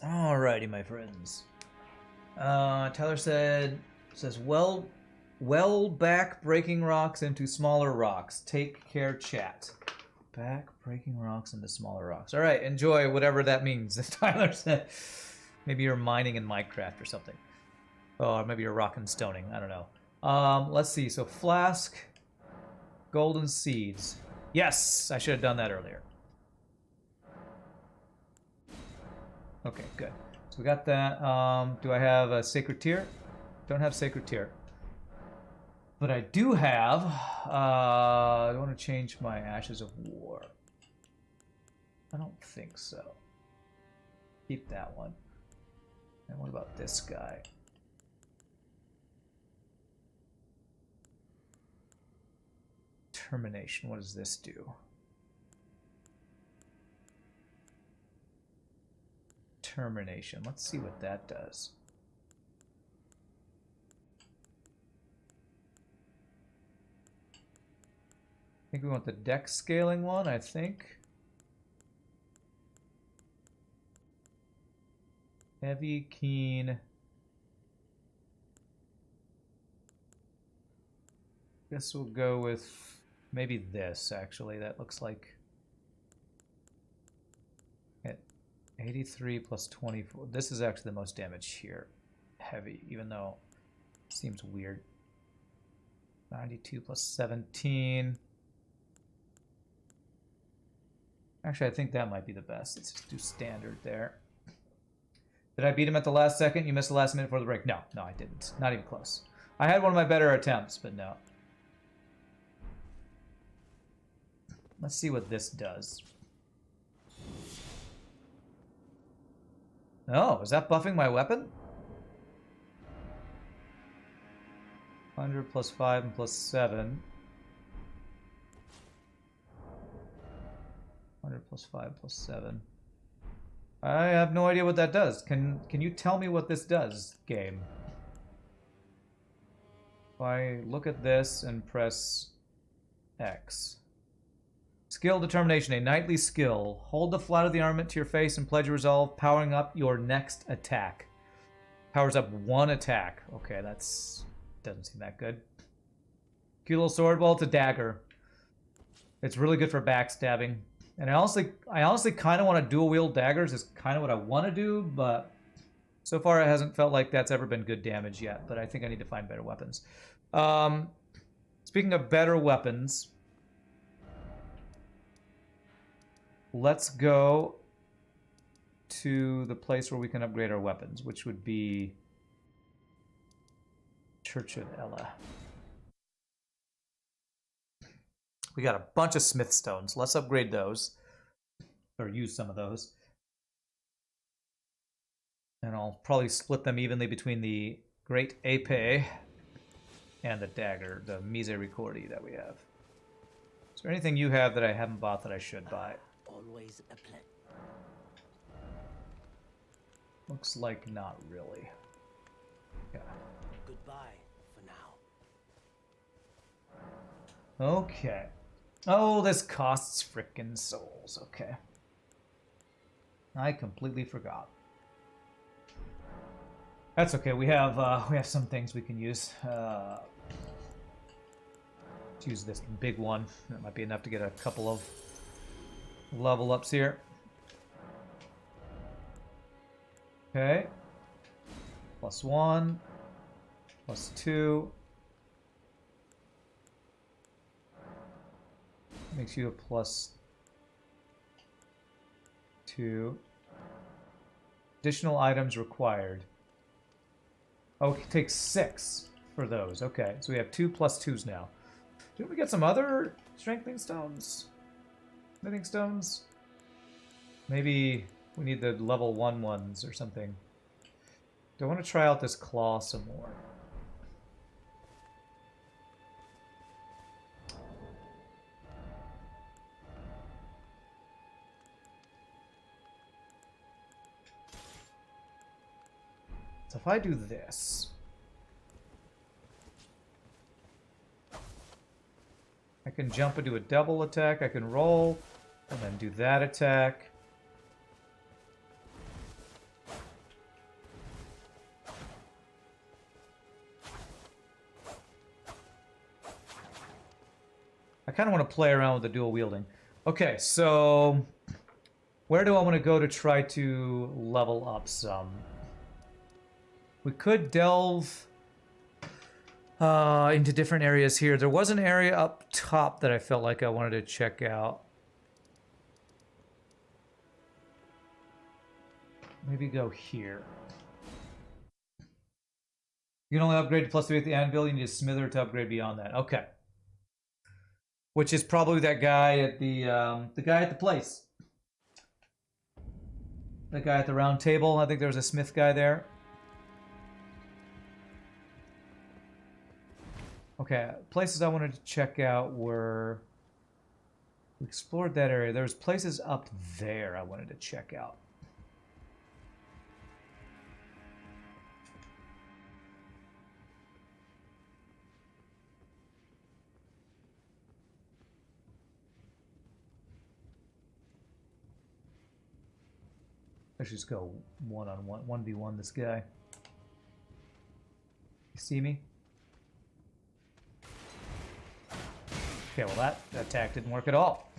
Alrighty, my friends. Tyler says, well back breaking rocks into smaller rocks. Take care, chat. Back breaking rocks into smaller rocks. All right, enjoy whatever that means. Tyler said, maybe you're mining in Minecraft or something. Or maybe you're rock and stoning. I don't know. Let's see. So flask, golden seeds. Yes, I should have done that earlier. Okay, good. So we got that. Do I have a sacred tear? Don't have sacred tear. But I do have... I want to change my Ashes of War. I don't think so. Keep that one. And what about this guy? Termination. What does this do? Termination. Let's see what that does. I think we want the deck scaling one, I think. Heavy, keen. Guess we'll go with maybe this, actually. That looks like... at 83 plus 24. This is actually the most damage here. Heavy, even though it seems weird. 92 plus 17. Actually, I think that might be the best. Let's just do standard there. Did I beat him at the last second? You missed the last minute before the break. No, I didn't. Not even close. I had one of my better attempts, but no. Let's see what this does. Oh, is that buffing my weapon? 100 plus 5 and plus 7. 100 plus 5 plus 7. I have no idea what that does. Can you tell me what this does, game? If I look at this and press X. Skill determination, a knightly skill. Hold the flat of the armament to your face and pledge resolve, powering up your next attack. Powers up one attack. Okay, that's... doesn't seem that good. Cute little sword. Well, it's a dagger. It's really good for backstabbing. And I honestly kind of want to dual wield daggers. Is kind of what I want to do, but so far it hasn't felt like that's ever been good damage yet. But I think I need to find better weapons. Speaking of better weapons, let's go to the place where we can upgrade our weapons, which would be Church of Ella. We got a bunch of smith stones. Let's upgrade those. Or use some of those. And I'll probably split them evenly between the Great Epee and the dagger, the Misericordi that we have. Is there anything you have that I haven't bought that I should buy? Always a pleasure. Looks like not really. Yeah. Goodbye for now. Okay. Oh, this costs frickin' souls. Okay. I completely forgot. That's okay. We have some things we can use. Let's use this big one. That might be enough to get a couple of level ups here. Okay. +1. +2. Makes you a +2. Additional items required. Oh, it takes 6 for those. Okay, so we have 2 +2s now. Didn't we get some other strengthening stones? Smithing stones? Maybe we need the level 1 ones or something. Do I want to try out this claw some more? So if I do this, I can jump into a double attack, I can roll, and then do that attack. I kind of want to play around with the dual wielding. Okay, so where do I want to go to try to level up some? We could delve into different areas here. There was an area up top that I felt like I wanted to check out. Maybe go here. You can only upgrade to +3 at the anvil. You need a smither to upgrade beyond that. Okay. Which is probably that guy at the guy at the place. The guy at the round table. I think there was a smith guy there. Okay, places I wanted to check out were... We explored that area. There was places up there I wanted to check out. Let's just go one-on-one, 1v1 this guy. You see me? Okay, well that attack didn't work at all.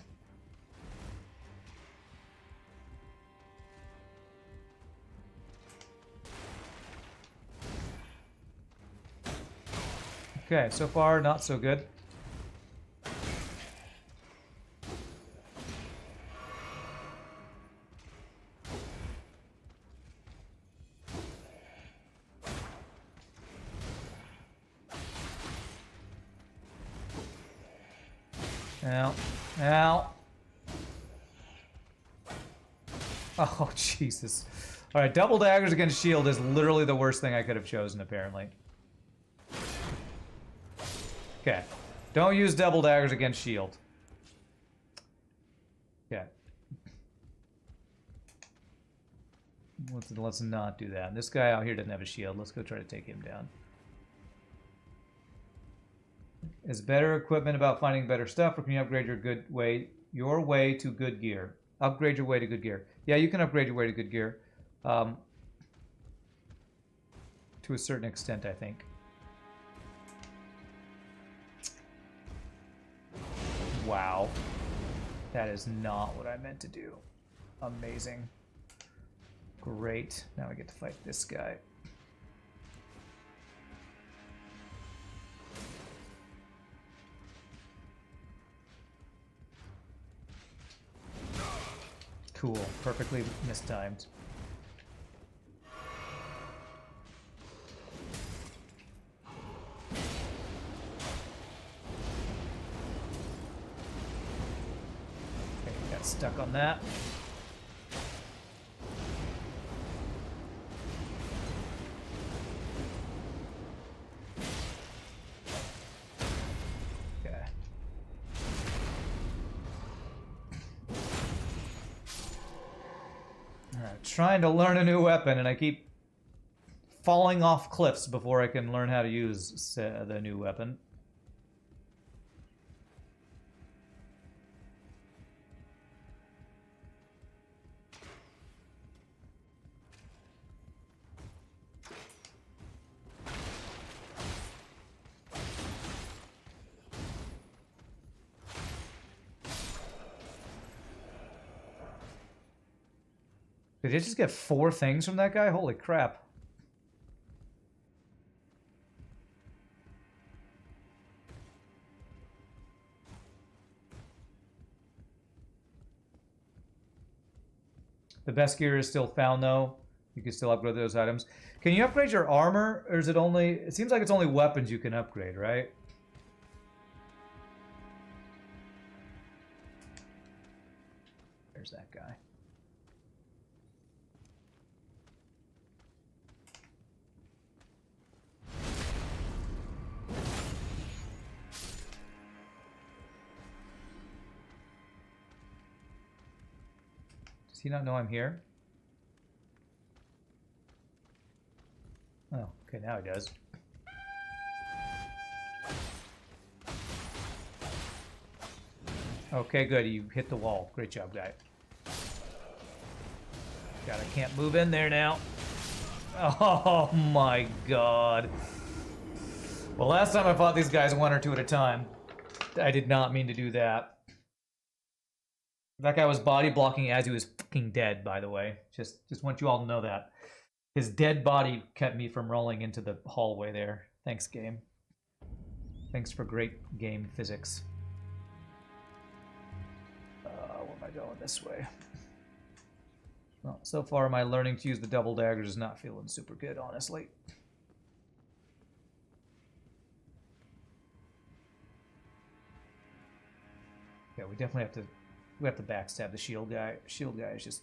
Okay, so far not so good. Ow. Ow. Oh, Jesus. Alright, double daggers against shield is literally the worst thing I could have chosen, apparently. Okay. Don't use double daggers against shield. Okay. Let's not do that. This guy out here doesn't have a shield. Let's go try to take him down. Is better equipment about finding better stuff, or can you upgrade your way to good gear? Upgrade your way to good gear. Yeah, you can upgrade your way to good gear. To a certain extent, I think. Wow. That is not what I meant to do. Amazing. Great. Now I get to fight this guy. Cool. Perfectly mistimed. Okay, got stuck on that. Trying to learn a new weapon, and I keep falling off cliffs before I can learn how to use the new weapon. Did I just get 4 things from that guy? Holy crap. The best gear is still found, though. You can still upgrade those items. Can you upgrade your armor, or is it only... It seems like it's only weapons you can upgrade, right? There's that guy. Does he not know I'm here? Oh, okay, now he does. Okay, good. You hit the wall. Great job, guy. God, I can't move in there now. Oh my god. Well, last time I fought these guys 1 or 2 at a time. I did not mean to do that. That guy was body blocking as he was fucking dead, by the way. Just want you all to know that. His dead body kept me from rolling into the hallway there. Thanks, game. Thanks for great game physics. Where am I going this way? Well, so far my learning to use the double daggers is not feeling super good, honestly. Yeah, we definitely have to backstab the shield guy. Shield guy is just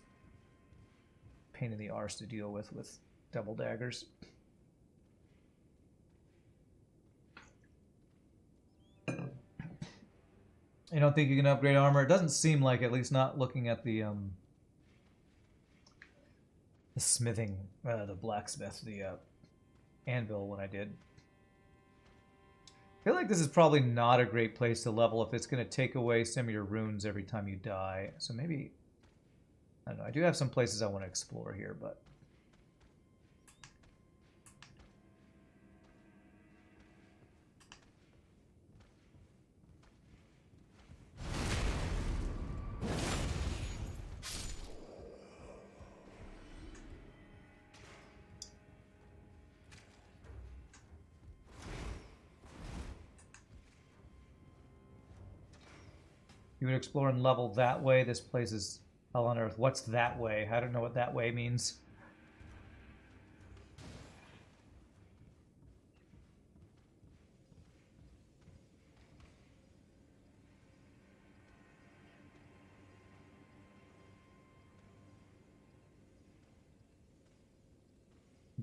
a pain in the arse to deal with double daggers. You don't think you can upgrade armor? It doesn't seem like, at least not looking at the smithing, the blacksmith, the anvil when I did. I feel like this is probably not a great place to level if it's going to take away some of your runes every time you die. So maybe, I don't know, I do have some places I want to explore here, but... You would explore and level that way. This place is hell on earth. What's that way? I don't know what that way means.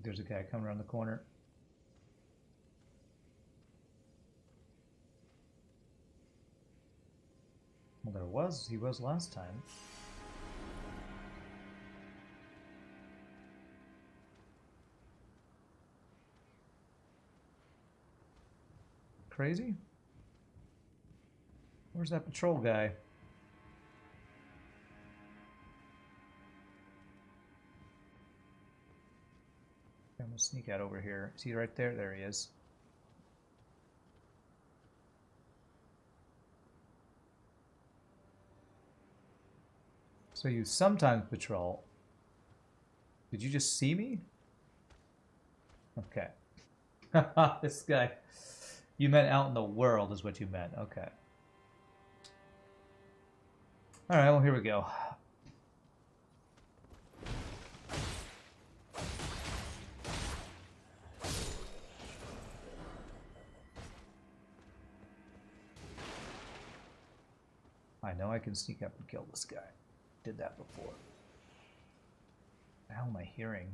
There's a guy coming around the corner. Well, he was last time. Crazy? Where's that patrol guy? I'm gonna sneak out over here. Is he right there? There he is. So you sometimes patrol. Did you just see me? Okay. This guy. You meant out in the world is what you meant. Okay. Alright, well, here we go. I know I can sneak up and kill this guy. Did that before. How am I hearing?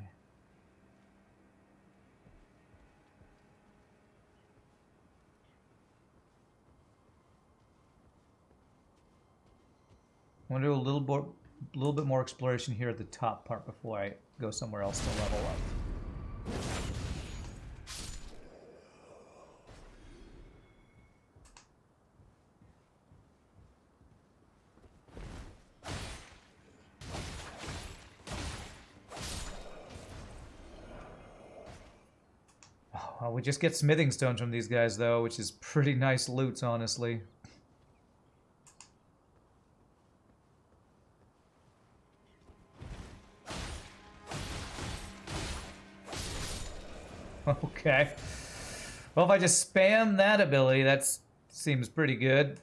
I want to do a little bit more exploration here at the top part before I go somewhere else to level up. Well, we just get smithing stones from these guys, though, which is pretty nice loot, honestly. Okay. Well, if I just spam that ability, that seems pretty good.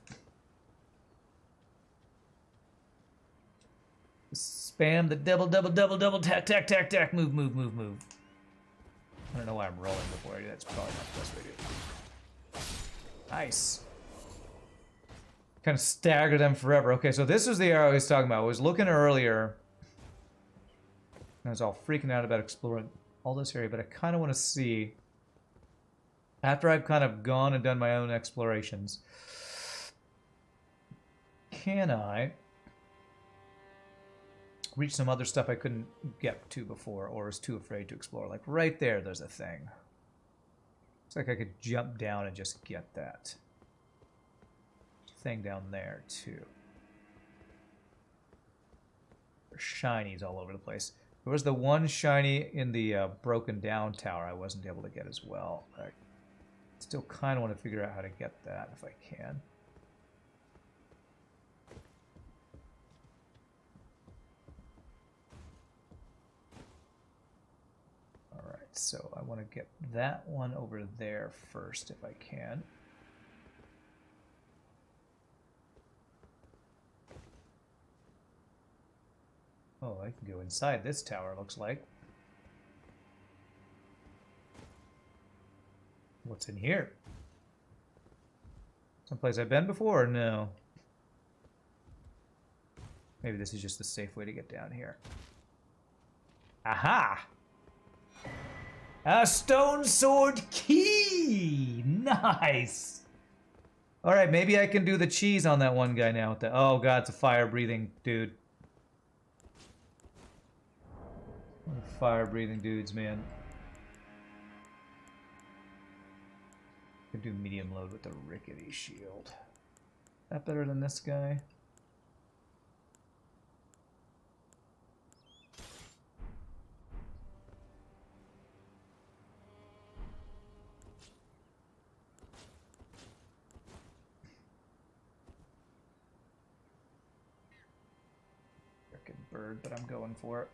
Spam the double, tack, move. I don't know why I'm rolling before I do that. That's probably not the best way to do it. Nice. Kind of stagger them forever. Okay, so this was the area I was talking about. I was looking earlier. I was all freaking out about exploring all this area, but I kind of want to see, after I've kind of gone and done my own explorations, can I reach some other stuff I couldn't get to before or was too afraid to explore? Like right there's a thing. Looks like I could jump down and just get that thing down there too. There's shinies all over the place. There was the one shiny in the broken down tower I wasn't able to get as well. I still kind of want to figure out how to get that if I can. so I want to get that one over there first if I can. Oh, I can go inside this tower, looks like. What's in here? Someplace I've been before or no? Maybe this is just the safe way to get down here. Aha! A stone sword key! Nice! Alright, maybe I can do the cheese on that one guy now. With the, oh god, it's a fire-breathing dude. Fire-breathing dudes, man. Could do medium load with the rickety shield. That better than this guy? Frickin' bird, but I'm going for it.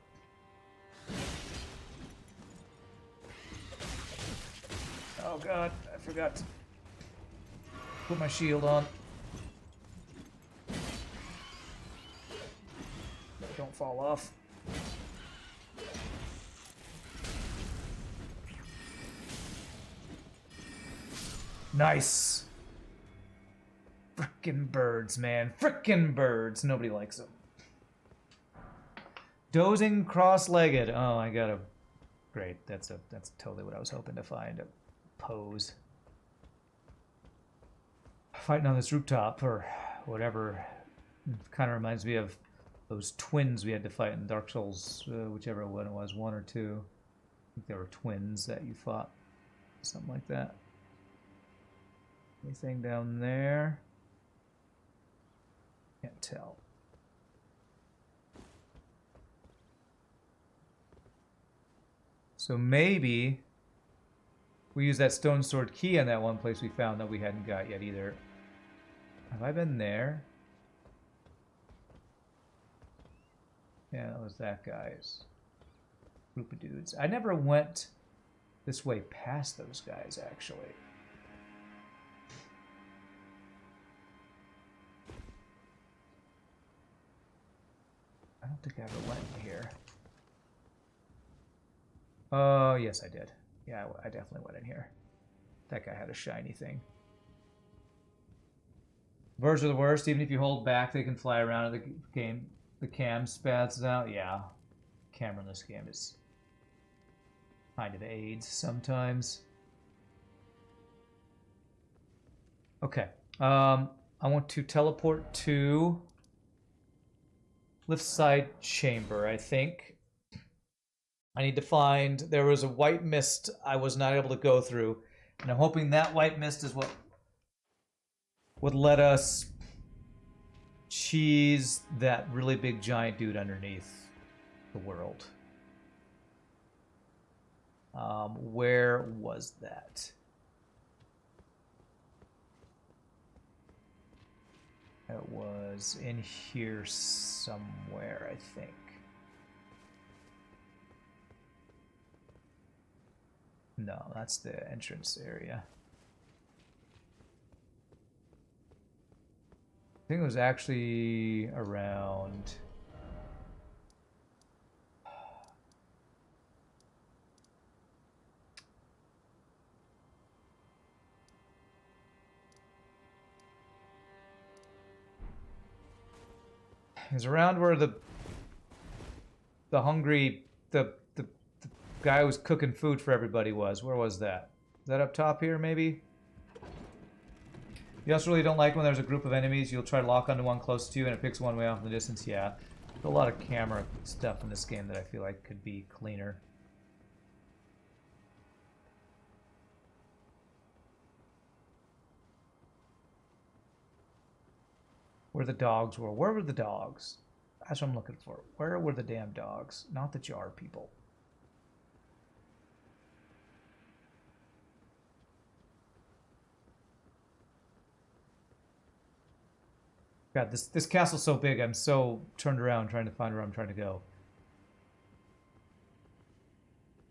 Oh god, I forgot to put my shield on. Don't fall off. Nice. Frickin' birds, man. Frickin' birds. Nobody likes them. Dozing cross-legged. Oh, I got a... Great. That's totally what I was hoping to find. A pose. Fighting on this rooftop or whatever. Kind of reminds me of those twins we had to fight in Dark Souls, whichever one it was, 1 or 2. I think they were twins that you fought. Something like that. Anything down there? Can't tell. So maybe we use that stone sword key on that one place we found that we hadn't got yet either. Have I been there? Yeah, that was that guy's group of dudes. I never went this way past those guys, actually. I don't think I ever went in here. Oh, yes, I did. Yeah, I definitely went in here. That guy had a shiny thing. Birds are the worst. Even if you hold back, they can fly around in the game. The cam spats out. Yeah. Camera in this game is kind of AIDS sometimes. Okay. I want to teleport to lift side chamber, I think. I need to find... There was a white mist I was not able to go through. And I'm hoping that white mist is what would let us cheese that really big giant dude underneath the world. Where was that? It was in here somewhere, I think. No, that's the entrance area. I think it was actually around... It was around where the hungry... The guy who was cooking food for everybody was. Where was that? Is that up top here, maybe? You also really don't like when there's a group of enemies, you'll try to lock onto one close to you and it picks one way off in the distance. Yeah. There's a lot of camera stuff in this game that I feel like could be cleaner. Where the dogs were. Where were the dogs? That's what I'm looking for. Where were the damn dogs? Not the jar people. God, this castle's so big, I'm so turned around trying to find where I'm trying to go.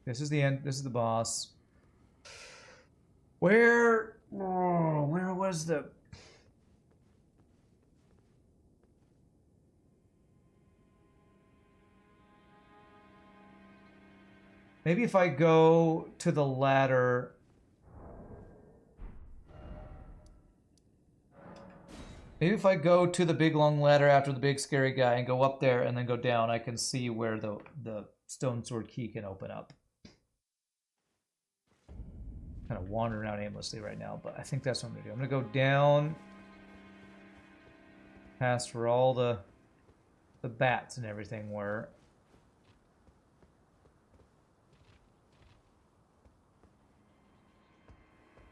This is the end. This is the boss. Where was the... Maybe if I go to the ladder... Maybe if I go to the big long ladder after the big scary guy and go up there and then go down, I can see where the stone sword key can open up. Kind of wandering around aimlessly right now, but I think that's what I'm gonna do. I'm gonna go down past where all the bats and everything were.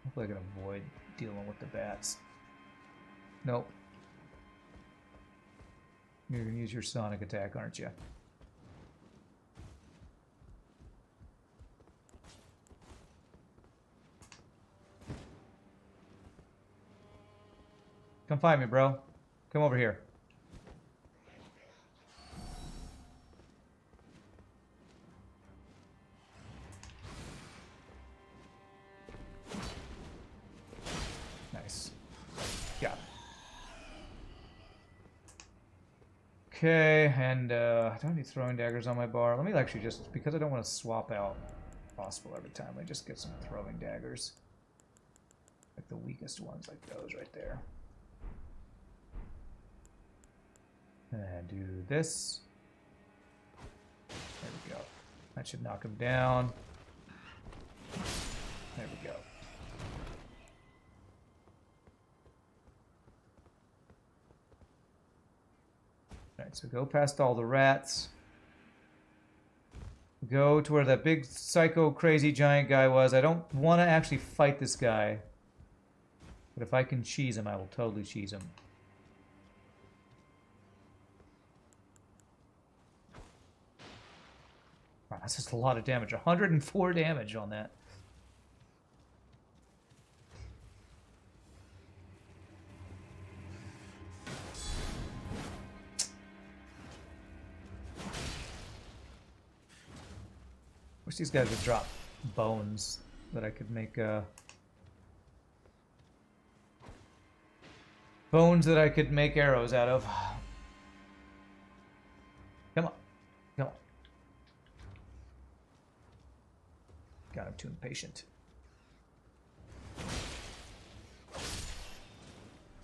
Hopefully I can avoid dealing with the bats. Nope. You're gonna use your sonic attack, aren't you? Come find me, bro. Come over here. Nice. Got it. Okay, and I don't have any throwing daggers on my bar. Let me actually just, because I don't want to swap out possible every time, I just get some throwing daggers. Like the weakest ones, like those right there. And do this. There we go. That should knock him down. There we go. Alright, so go past all the rats. Go to where that big psycho crazy giant guy was. I don't want to actually fight this guy. But if I can cheese him, I will totally cheese him. Wow, that's just a lot of damage. 104 damage on that. Wish these guys would drop bones that I could make bones that I could make arrows out of. Come on. Come on. God, I'm too impatient.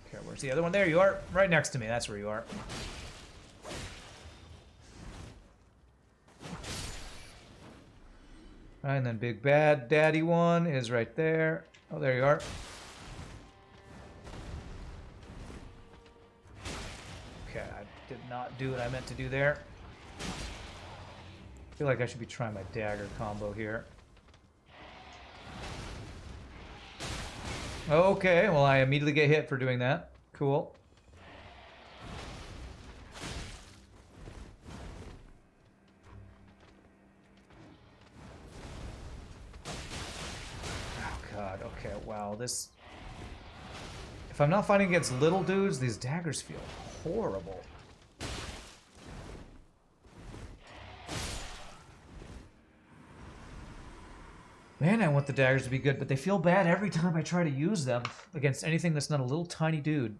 Okay, where's the other one? There you are. Right next to me. That's where you are. Alright, and then big bad daddy one is right there. Oh, there you are. Okay, I did not do what I meant to do there. I feel like I should be trying my dagger combo here. Okay, well I immediately get hit for doing that. Cool. Oh god, okay, wow, this... If I'm not fighting against little dudes, these daggers feel horrible. Man, I want the daggers to be good, but they feel bad every time I try to use them against anything that's not a little tiny dude.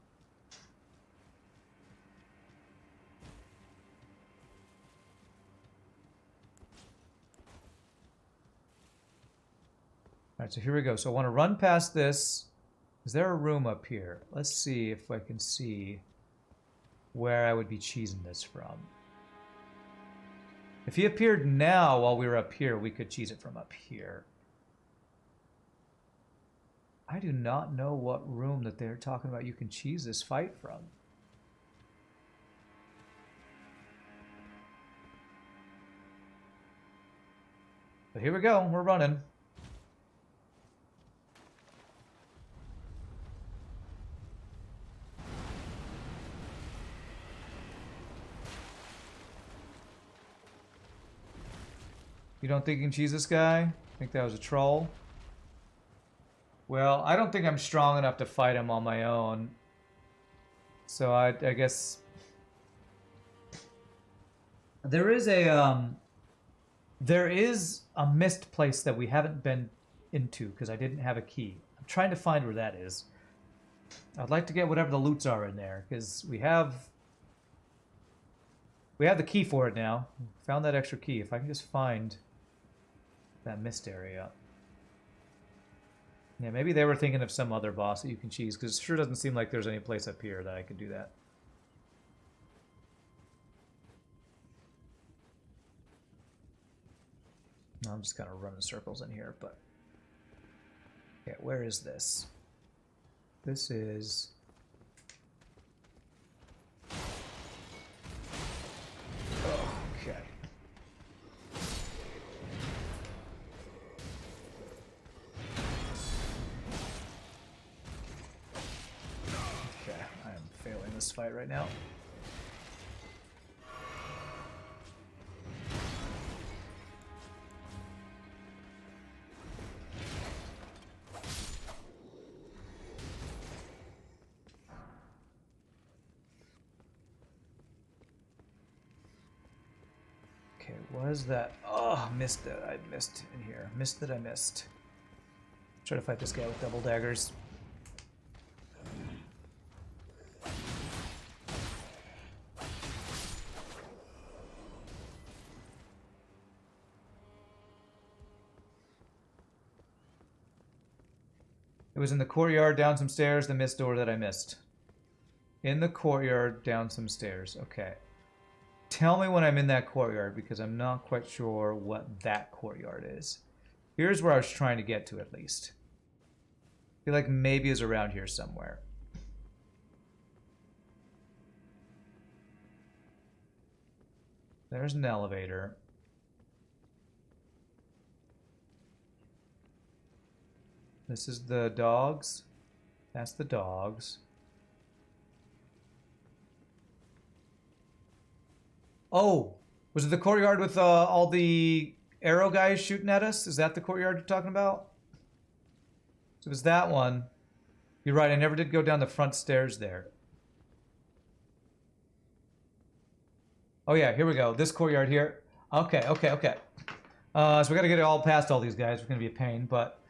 Alright, so here we go. So I want to run past this. Is there a room up here? Let's see if I can see where I would be cheesing this from. If he appeared now while we were up here, we could cheese it from up here. I do not know what room that they're talking about you can cheese this fight from. But here we go, we're running. You don't think you can cheese this guy? Think that was a troll? Well, I don't think I'm strong enough to fight him on my own. So I guess... There is a, There is a missed place that we haven't been into because I didn't have a key. I'm trying to find where that is. I'd like to get whatever the loots are in there because we have the key for it now. Found that extra key. If I can just find that mist area. Yeah, maybe they were thinking of some other boss that you can cheese because it sure doesn't seem like there's any place up here that I could do that. No, I'm just kind of running circles in here, but... Okay, where is this? This is... Okay. Okay, I am failing this fight right now. Was that? Oh, missed that. I missed in here. Missed that I missed. Try to fight this guy with double daggers. It was in the courtyard, down some stairs, the mist door that I missed. In the courtyard, down some stairs. Okay. Tell me when I'm in that courtyard, because I'm not quite sure what that courtyard is. Here's where I was trying to get to, at least. I feel like maybe it's around here somewhere. There's an elevator. This is the dogs. That's the dogs. Oh, was it the courtyard with all the arrow guys shooting at us? Is that the courtyard you're talking about? So it was that one. You're right, I never did go down the front stairs there. Oh yeah, here we go. This courtyard here. Okay. So we gotta get it all past all these guys. It's gonna be a pain, but...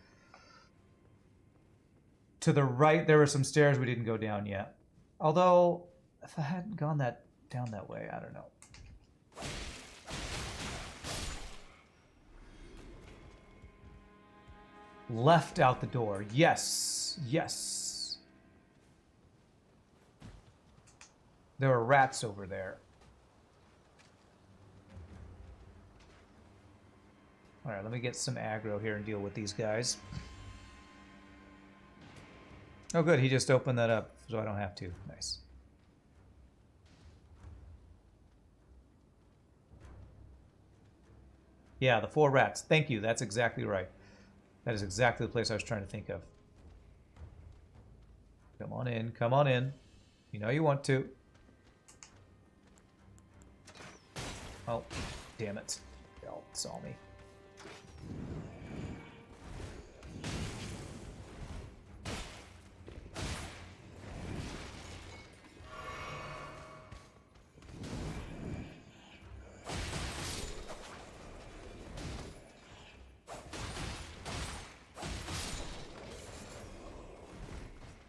To the right, there were some stairs we didn't go down yet. Although, if I hadn't gone down that way, I don't know. Left out the door. Yes. Yes. There were rats over there. Alright, let me get some aggro here and deal with these guys. Oh good, he just opened that up, so I don't have to. Nice. Yeah, the 4 rats. Thank you, that's exactly right. That is exactly the place I was trying to think of. Come on in, come on in. You know you want to. Oh, damn it. They all saw me.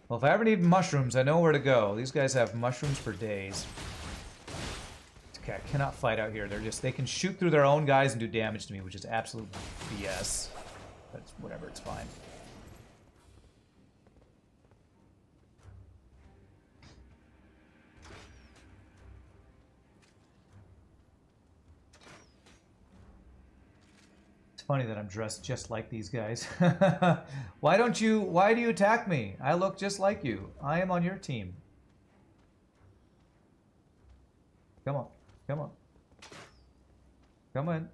Well, if I ever need mushrooms, I know where to go. These guys have mushrooms for days. Okay, I cannot fight out here. They can shoot through their own guys and do damage to me, which is absolute BS. But whatever, it's fine. Funny that I'm dressed just like these guys. Why do you attack me? I look just like you. I am on your team. Come on. Come on. Come in.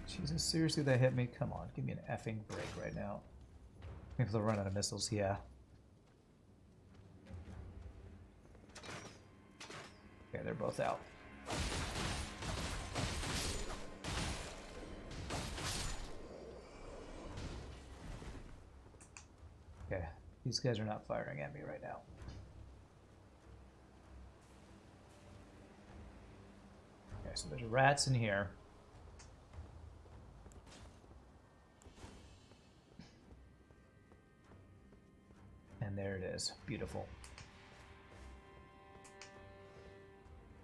Jesus, seriously, that hit me? Come on, give me an effing break right now. Maybe they'll run out of missiles, yeah. Okay, they're both out. Okay, These guys are not firing at me right now. Okay, so there's rats in here. And there it is. Beautiful.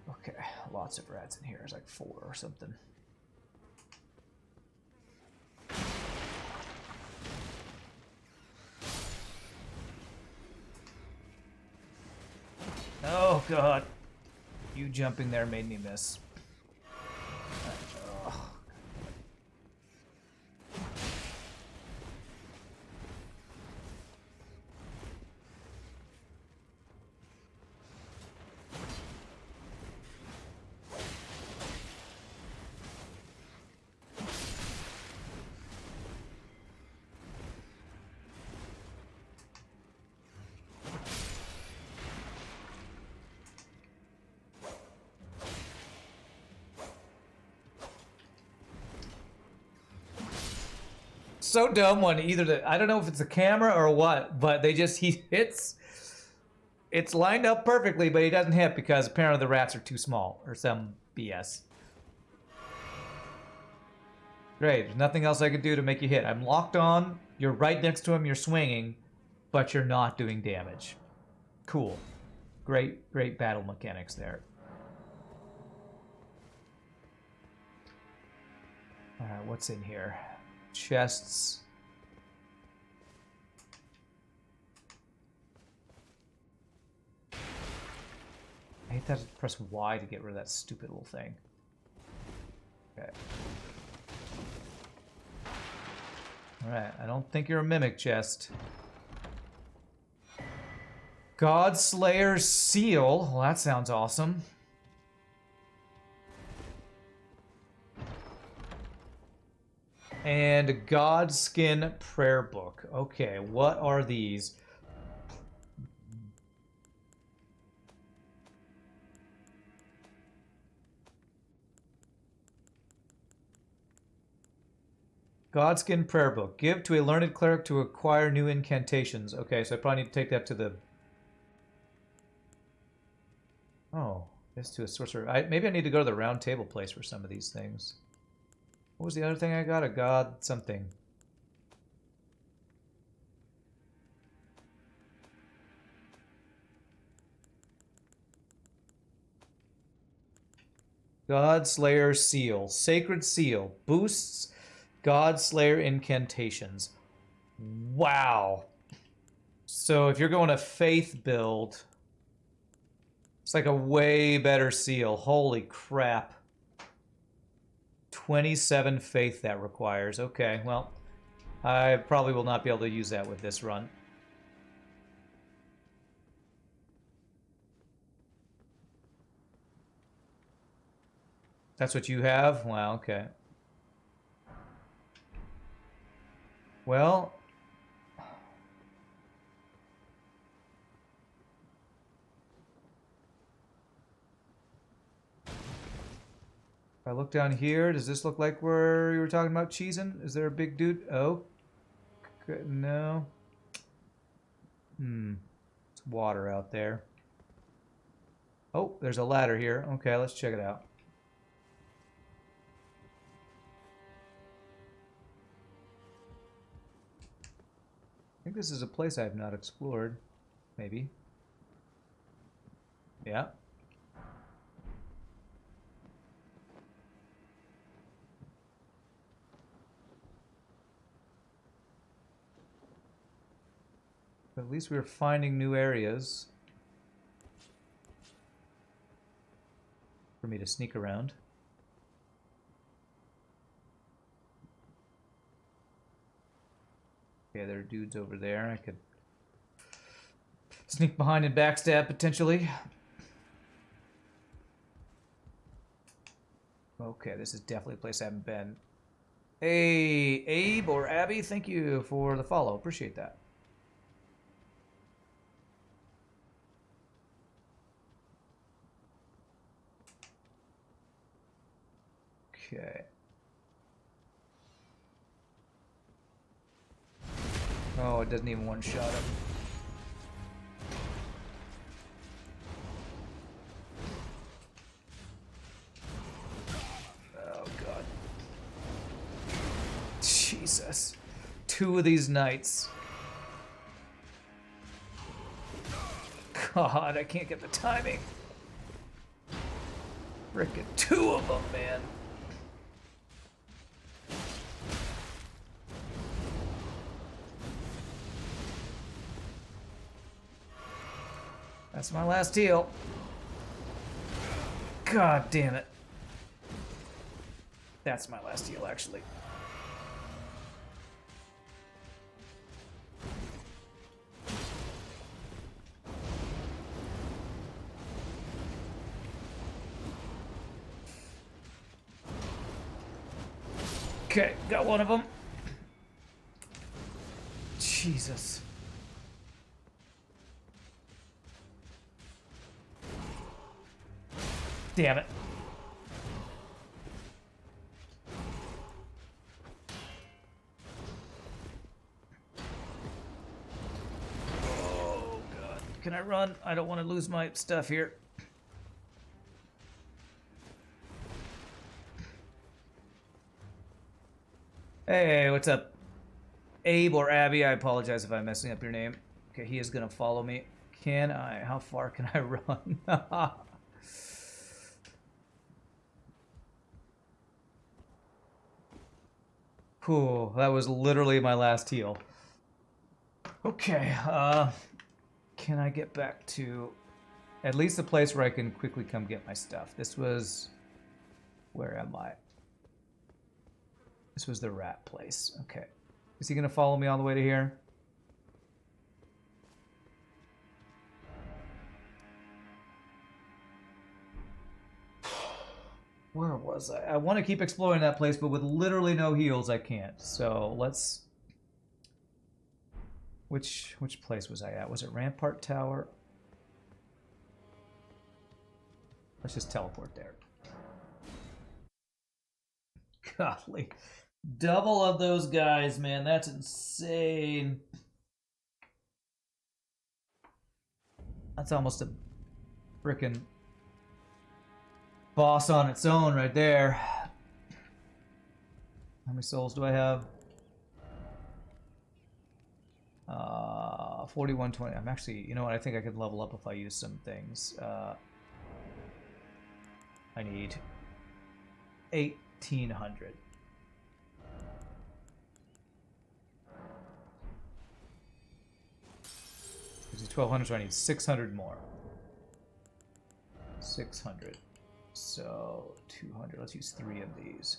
Okay, lots of rats in here. There's like 4 or something. Oh god. You jumping there made me miss. Oh. So dumb when I don't know if it's a camera or what, but he hits. It's lined up perfectly, but he doesn't hit because apparently the rats are too small or some BS. Great, there's nothing else I can do to make you hit. I'm locked on, you're right next to him, you're swinging, but you're not doing damage. Cool. Great battle mechanics there. Alright, what's in here? Chests. I hate that I press Y to get rid of that stupid little thing. Okay. Alright, I don't think you're a mimic chest. Godslayer's Seal. Well, that sounds awesome. And Godskin Prayer Book. Okay, what are these? Godskin Prayer Book. Give to a learned cleric to acquire new incantations. Okay, so I probably need to take that to the... Oh, this to a sorcerer. Maybe I need to go to the round table place for some of these things. What was the other thing I got? A god something. Godslayer Seal. Sacred Seal. Boosts Godslayer incantations. Wow. So if you're going a faith build, it's like a way better seal. Holy crap. 27 faith that requires. Okay, well, I probably will not be able to use that with this run. That's what you have? Wow, okay. Well... If I look down here, does this look like where you were talking about cheesing? Is there a big dude? Oh. No. It's water out there. Oh, there's a ladder here. Okay, let's check it out. I think this is a place I have not explored. Maybe. Yeah. But at least we're finding new areas for me to sneak around. Okay, there are dudes over there. I could sneak behind and backstab potentially. Okay, this is definitely a place I haven't been. Hey, Abe or Abby, thank you for the follow. Appreciate that. Okay. Oh, it doesn't even one-shot him. Jesus. 2 of these knights. God, I can't get the timing. Frickin' 2 of them, man. That's my last heal. God damn it. That's my last heal, actually. Okay, got one of them. Jesus. Damn it. Oh, God. Can I run? I don't want to lose my stuff here. Hey, what's up? Abe or Abby, I apologize if I'm messing up your name. Okay, he is going to follow me. Can I? How far can I run? Whew, that was literally my last heal. Okay, can I get back to at least a place where I can quickly come get my stuff? This was... Where am I? This was the rat place. Okay. Is he going to follow me all the way to here? Where was I? I want to keep exploring that place, but with literally no heals, I can't. So let's... Which place was I at? Was it Rampart Tower? Let's just teleport there. Golly. Double of those guys, man. That's insane. That's almost a frickin' boss on its own right there. How many souls do I have? 4120. I'm actually, you know what? I think I could level up if I use some things. I need 1800. This is 1200, so I need 600 more. 600. So 200. Let's use 3 of these.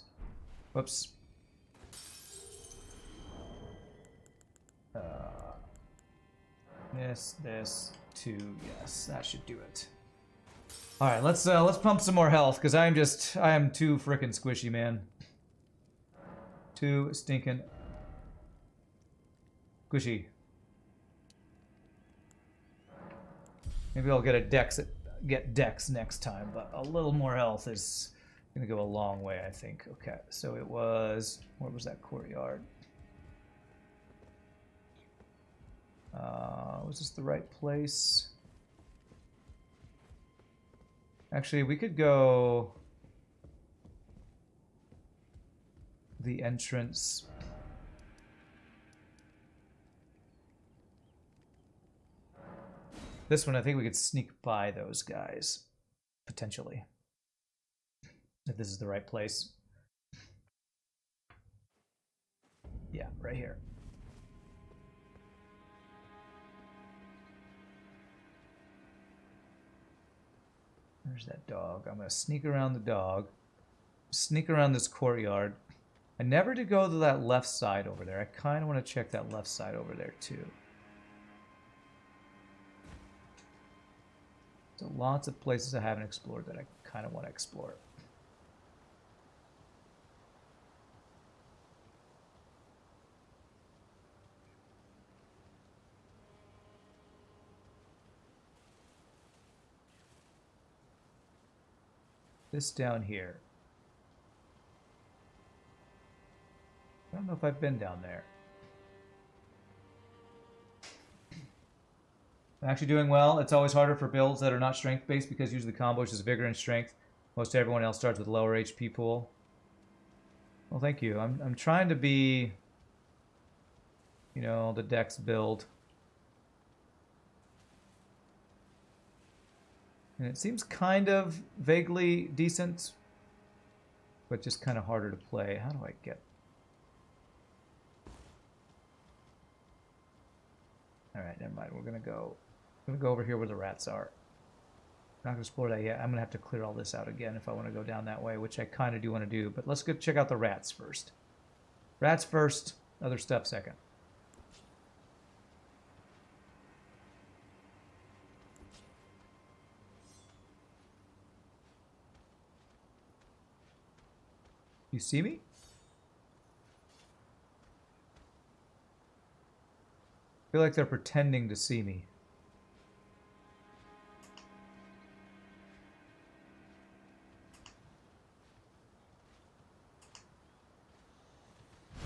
Whoops. This, 2. Yes, that should do it. All right, let's pump some more health because I am too frickin' squishy, man. Too stinking squishy. Maybe I'll get Dex next time, but a little more health is gonna go a long way, I think. Okay, so it was, where was that courtyard? Was this the right place? Actually, we could go the entrance. This one, I think we could sneak by those guys, potentially. If this is the right place. Yeah, right here. There's that dog. I'm going to sneak around the dog. Sneak around this courtyard. I never did go to that left side over there. I kind of want to check that left side over there, too. So lots of places I haven't explored that I kind of want to explore. This down here. I don't know if I've been down there. I'm actually doing well. It's always harder for builds that are not strength-based because usually the combo is just vigor and strength. Most everyone else starts with lower HP pool. Well, thank you. I'm trying to be You know, the dex build. And it seems kind of vaguely decent, but just kind of harder to play. How do I get... Alright, never mind. We're gonna go over here where the rats are. Not gonna explore that yet. I'm gonna have to clear all this out again if I want to go down that way, which I kind of do want to do. But let's go check out the rats first. Rats first, other stuff second. You see me? I feel like they're pretending to see me.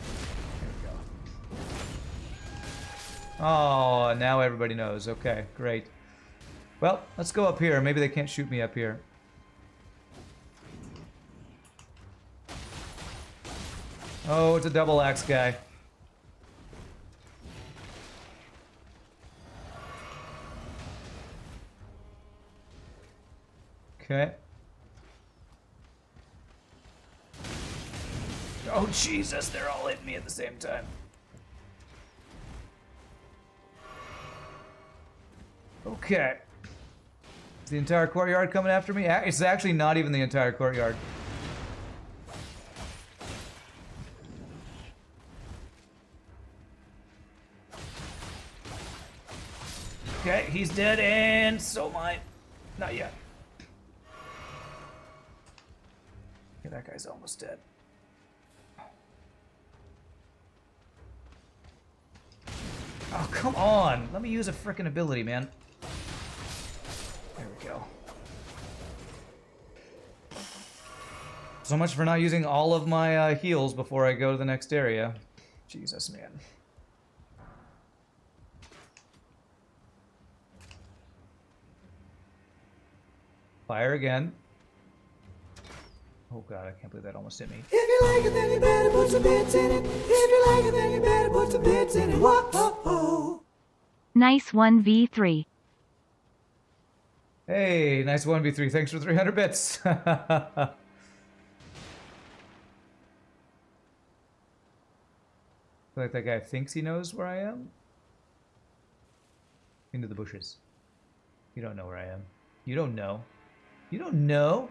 There we go. Oh, now everybody knows. Okay, great. Well, let's go up here. Maybe they can't shoot me up here. Oh, it's a double axe guy. Okay. Oh, Jesus, they're all hitting me at the same time. Okay. Is the entire courtyard coming after me? It's actually not even the entire courtyard. Okay, he's dead, and so am I. Not yet. Okay, that guy's almost dead. Oh, come on. Let me use a frickin' ability, man. There we go. So much for not using all of my heals before I go to the next area. Jesus, man. Fire again. Oh god, I can't believe that almost hit me. If you like it, then you better put some bits in it. If you like it, then you better put some bits in it. Whoa. Nice 1v3. Hey, nice 1v3. Thanks for 300 bits. I feel like that guy thinks he knows where I am. Into the bushes. You don't know where I am. You don't know. You don't know?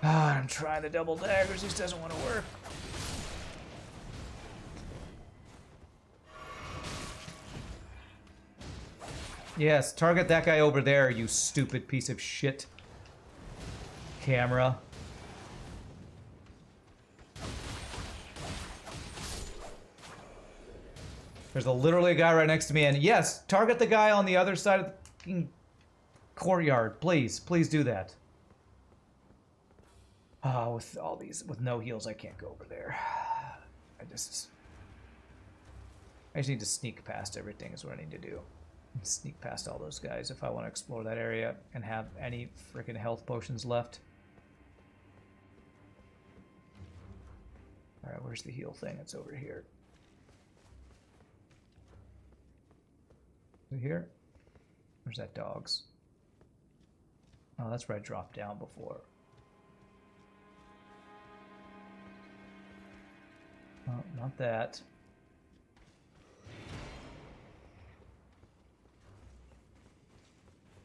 I'm trying the double daggers, just doesn't want to work. Yes, target that guy over there, you stupid piece of shit. Camera. There's literally a guy right next to me, and yes, target the guy on the other side of the fucking courtyard. Please, please do that. Oh, with all these, with no heals, I can't go over there. I just need to sneak past everything is what I need to do. Sneak past all those guys if I want to explore that area and have any freaking health potions left. Alright, where's the heal thing? It's over here. Is it here? Where's that dog's? Oh, that's where I dropped down before. Oh, not that.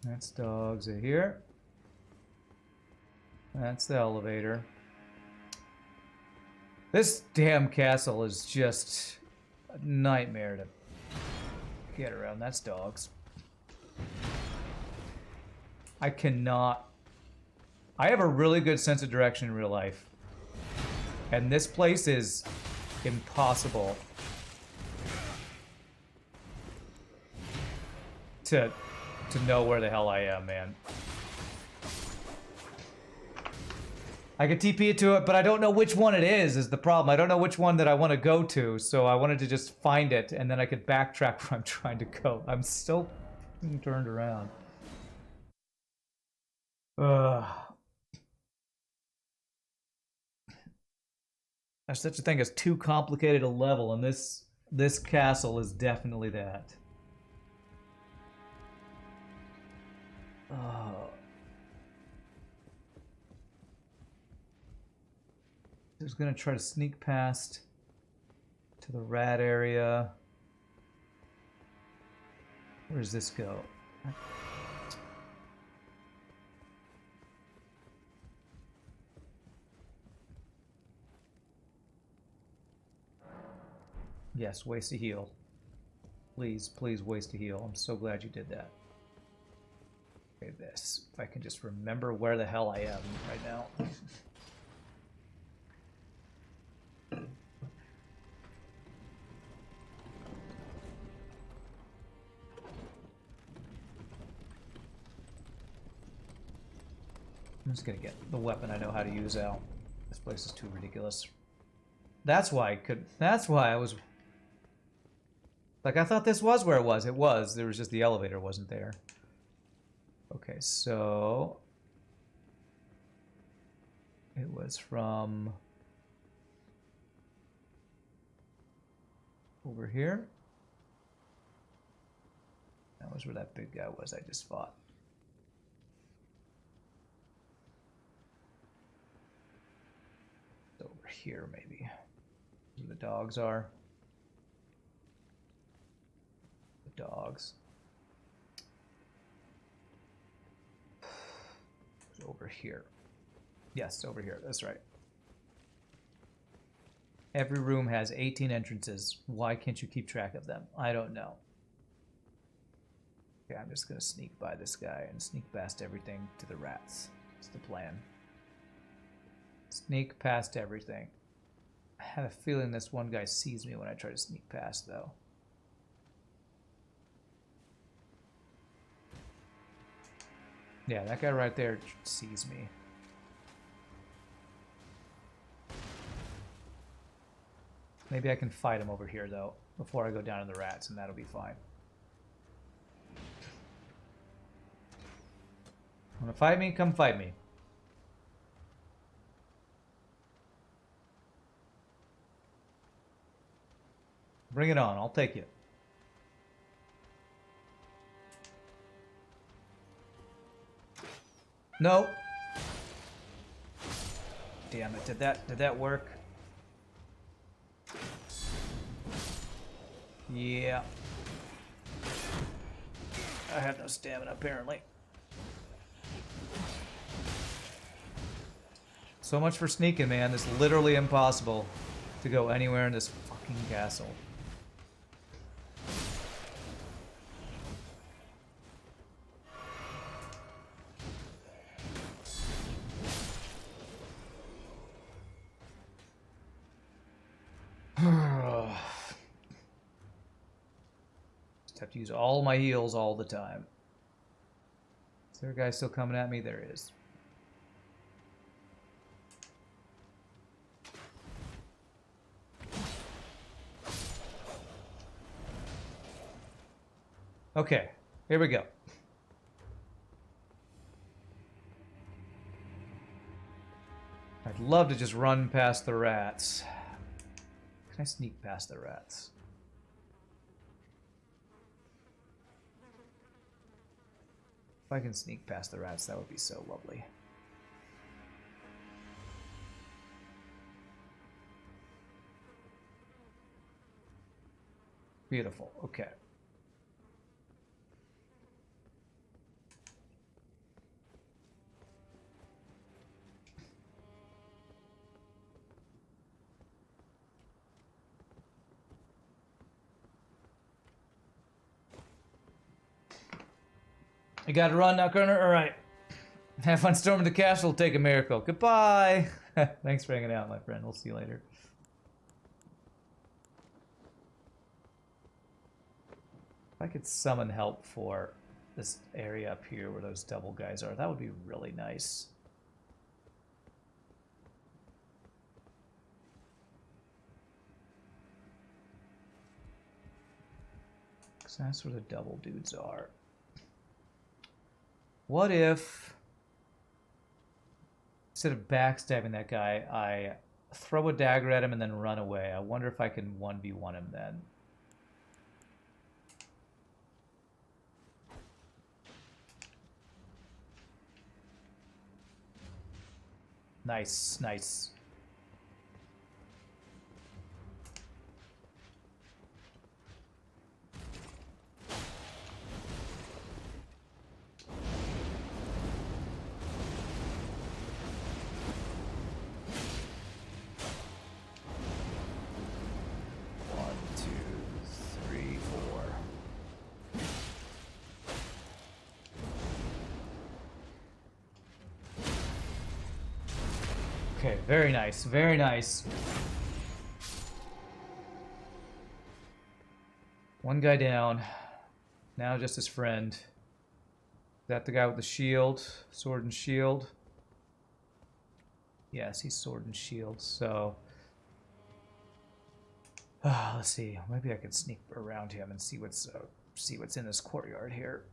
That's dogs in here. That's the elevator. This damn castle is just a nightmare to get around. That's dogs. I cannot... I have a really good sense of direction in real life. And this place is impossible to know where the hell I am, man. I could TP it to it, but I don't know which one it is the problem. I don't know which one that I want to go to, so I wanted to just find it, and then I could backtrack where I'm trying to go. I'm still turned around. There's such a thing as too complicated a level, and this castle is definitely that. I was gonna try to sneak past to the rat area. Where does this go? Yes, waste a heal. Please, please waste a heal. I'm so glad you did that. Okay, this. If I can just remember where the hell I am right now. I'm just gonna get the weapon I know how to use out. This place is too ridiculous. That's why I could. That's why I was. Like, I thought this was where it was. It was. There was just the elevator wasn't there. Okay, so it was from over here. That was where that big guy was I just fought. It's over here, maybe. Where the dogs are. The dogs. It's over here. Yes, over here. That's right. Every room has 18 entrances. Why can't you keep track of them? I don't know. Okay, I'm just gonna sneak by this guy and sneak past everything to the rats. That's the plan. Sneak past everything. I have a feeling this one guy sees me when I try to sneak past, though. Yeah, that guy right there sees me. Maybe I can fight him over here, though, before I go down to the rats, and that'll be fine. Wanna fight me? Come fight me. Bring it on, I'll take you. No. Damn it, did that work? Yeah. I have no stamina, apparently. So much for sneaking, man. It's literally impossible to go anywhere in this fucking castle. Just have to use all my heals all the time. Is there a guy still coming at me? There is. Okay, here we go. I'd love to just run past the rats. Can I sneak past the rats? If I can sneak past the rats, that would be so lovely. Beautiful, okay. You gotta run now, Kerner? Alright. Have fun storming the castle, take a miracle. Goodbye! Thanks for hanging out, my friend. We'll see you later. If I could summon help for this area up here where those double guys are. That would be really nice. Because that's where the double dudes are. What if, instead of backstabbing that guy, I throw a dagger at him and then run away? I wonder if I can 1v1 him then. Nice, nice. One, two, three, four. Okay, very nice, very nice. One guy down. Now just his friend. Is that the guy with the shield? Sword and shield? Yes, he's sword and shield, so... let's see. Maybe I could sneak around him and see what's in this courtyard here.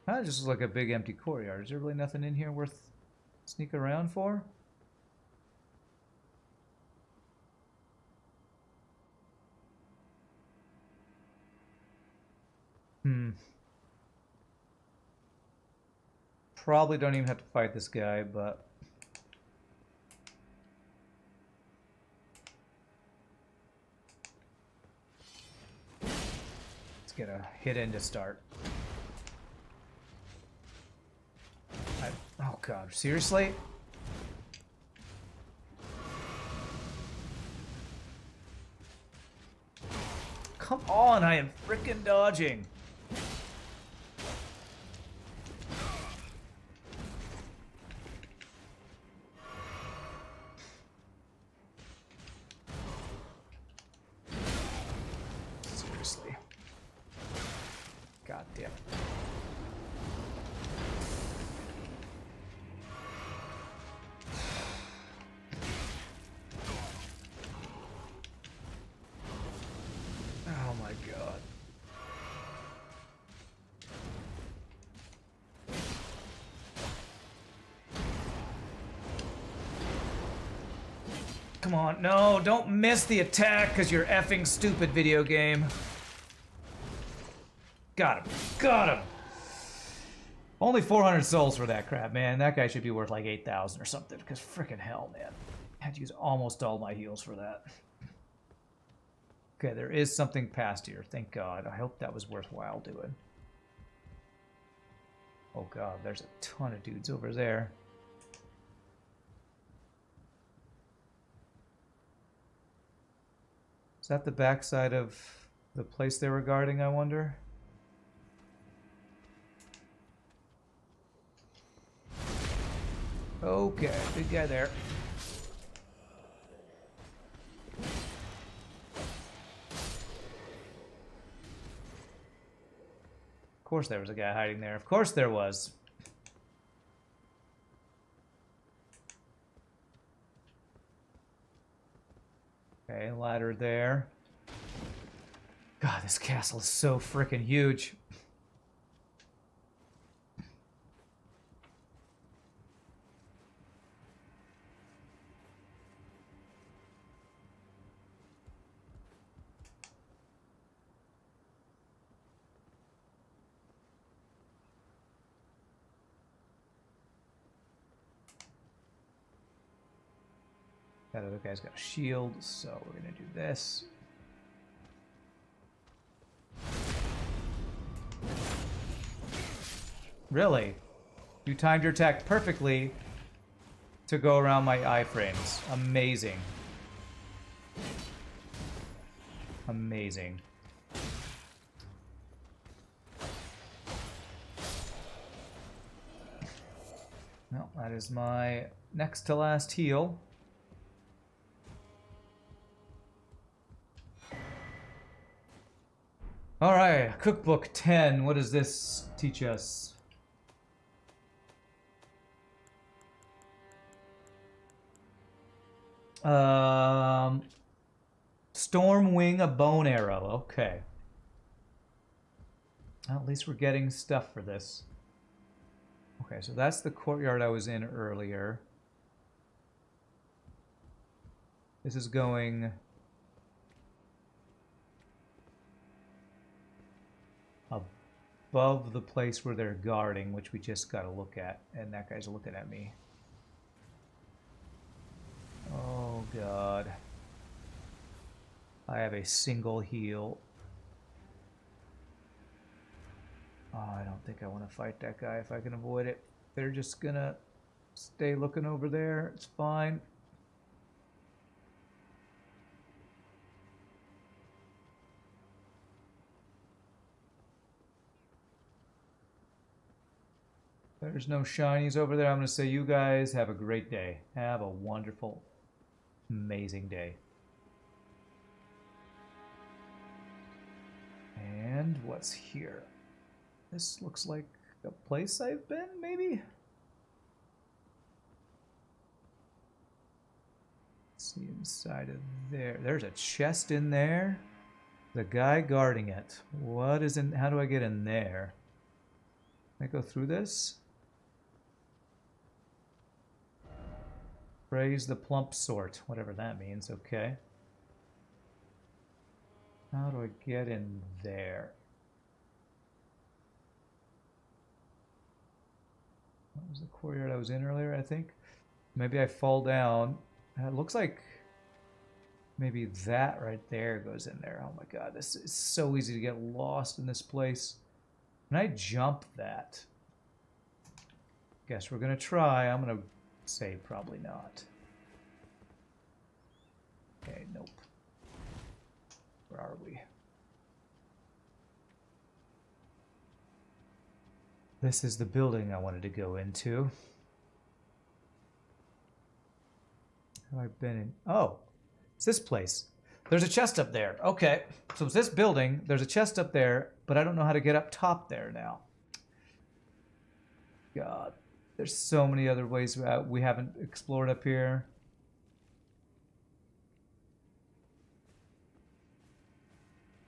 That just looks like a big empty courtyard. Is there really nothing in here worth sneaking around for? Probably don't even have to fight this guy, but... let's get a hit in to start. Oh god, seriously? Come on, I am frickin' dodging. Seriously. God damn it. Oh my god. Come on, no, don't miss the attack because you're effing stupid, video game. Got him. Got him. Only 400 souls for that crap, man. That guy should be worth like 8,000 or something because frickin' hell, man. I had to use almost all my heals for that. Okay, there is something past here. Thank God. I hope that was worthwhile doing. Oh God, there's a ton of dudes over there. Is that the backside of the place they were guarding, I wonder? Okay, big guy there. Of course there was a guy hiding there. Of course there was. Okay, ladder there. God, this castle is so freaking huge. That other guy's got a shield, so we're gonna do this. Really? You timed your attack perfectly to go around my iframes. Amazing. Amazing. Well, that is my next to last heal. All right, cookbook 10. What does this teach us? Storm wing a bone arrow. Okay. Well, at least we're getting stuff for this. Okay, so that's the courtyard I was in earlier. This is going above the place where they're guarding, which we just got to look at. And that guy's looking at me. Oh, God. I have a single heal. Oh, I don't think I want to fight that guy if I can avoid it. They're just gonna stay looking over there. It's fine. There's no shinies over there. I'm gonna say you guys have a great day. Have a wonderful, amazing day. And what's here? This looks like a place I've been, maybe? Let's see inside of there. There's a chest in there. The guy guarding it. What is in... How do I get in there? Can I go through this? Praise the plump sort. Whatever that means. Okay. How do I get in there? That was the courtyard I was in earlier, I think. Maybe I fall down. It looks like maybe that right there goes in there. Oh my god, this is so easy to get lost in this place. Can I jump that? Guess we're gonna try. I'm gonna say probably not. Okay, nope. Where are we? This is the building I wanted to go into. Have I been in? Oh, it's this place. There's a chest up there. Okay, so it's this building. There's a chest up there, but I don't know how to get up top there now. God, there's so many other ways we haven't explored up here.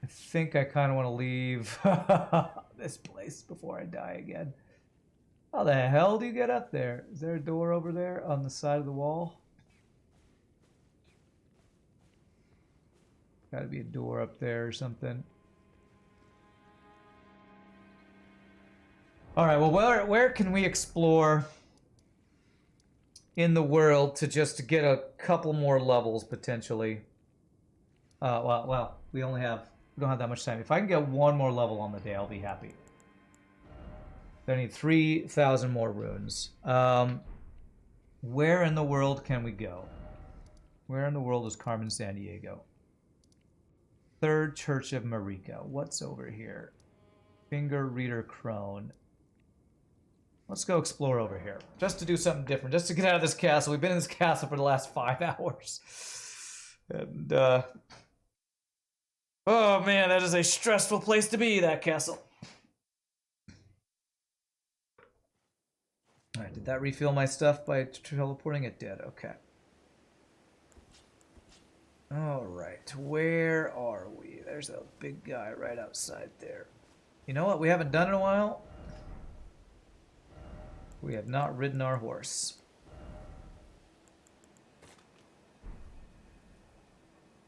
I think I kind of want to leave this place before I die again. How the hell do you get up there? Is there a door over there on the side of the wall? Got to be a door up there or something. All right, well, where can we explore in the world to just get a couple more levels potentially? Well, we don't have that much time. If I can get one more level on the day, I'll be happy. I need 3,000 more runes. Where in the world can we go? Where in the world is Carmen Sandiego? Third Church of Marika. What's over here? Finger Reader Crone. Let's go explore over here. Just to do something different. Just to get out of this castle. We've been in this castle for the last 5 hours. And, oh man, that is a stressful place to be, that castle. Alright, did that refill my stuff by teleporting? It did, okay. Alright, where are we? There's a big guy right outside there. You know what we haven't done in a while? We have not ridden our horse.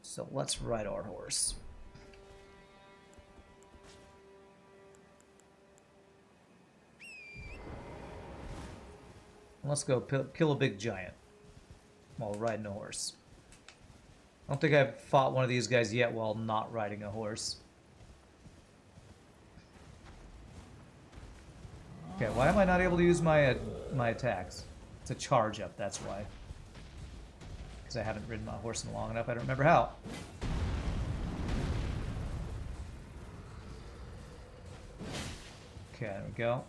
So let's ride our horse. Let's go kill a big giant while riding a horse. I don't think I've fought one of these guys yet while not riding a horse. Okay, why am I not able to use my my attacks? It's a charge up, that's why. Because I haven't ridden my horse in long enough, I don't remember how. Okay, there we go.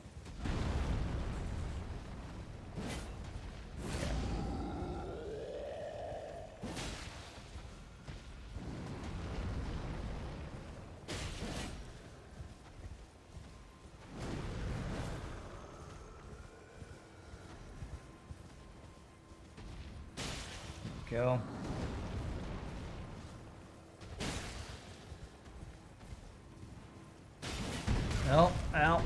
Go. No, ow.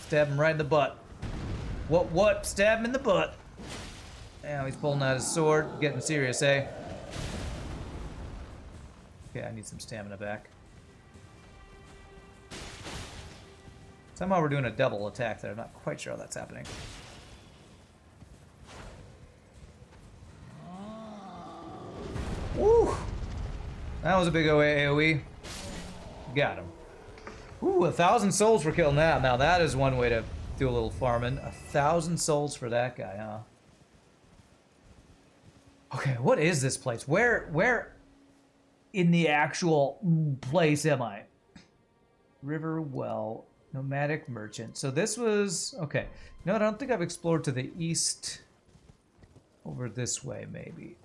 Stab him right in the butt. What? Stab him in the butt. Now he's pulling out his sword, getting serious, eh? Okay, I need some stamina back. Somehow we're doing a double attack there. I'm not quite sure how that's happening. Woo! That was a big AoE. Got him. Ooh, 1,000 souls for killing that. Now that is one way to do a little farming. 1,000 souls for that guy, huh? Okay, what is this place? Where in the actual place am I? River Well, Nomadic Merchant. So this was... Okay. No, I don't think I've explored to the east. Over this way, maybe.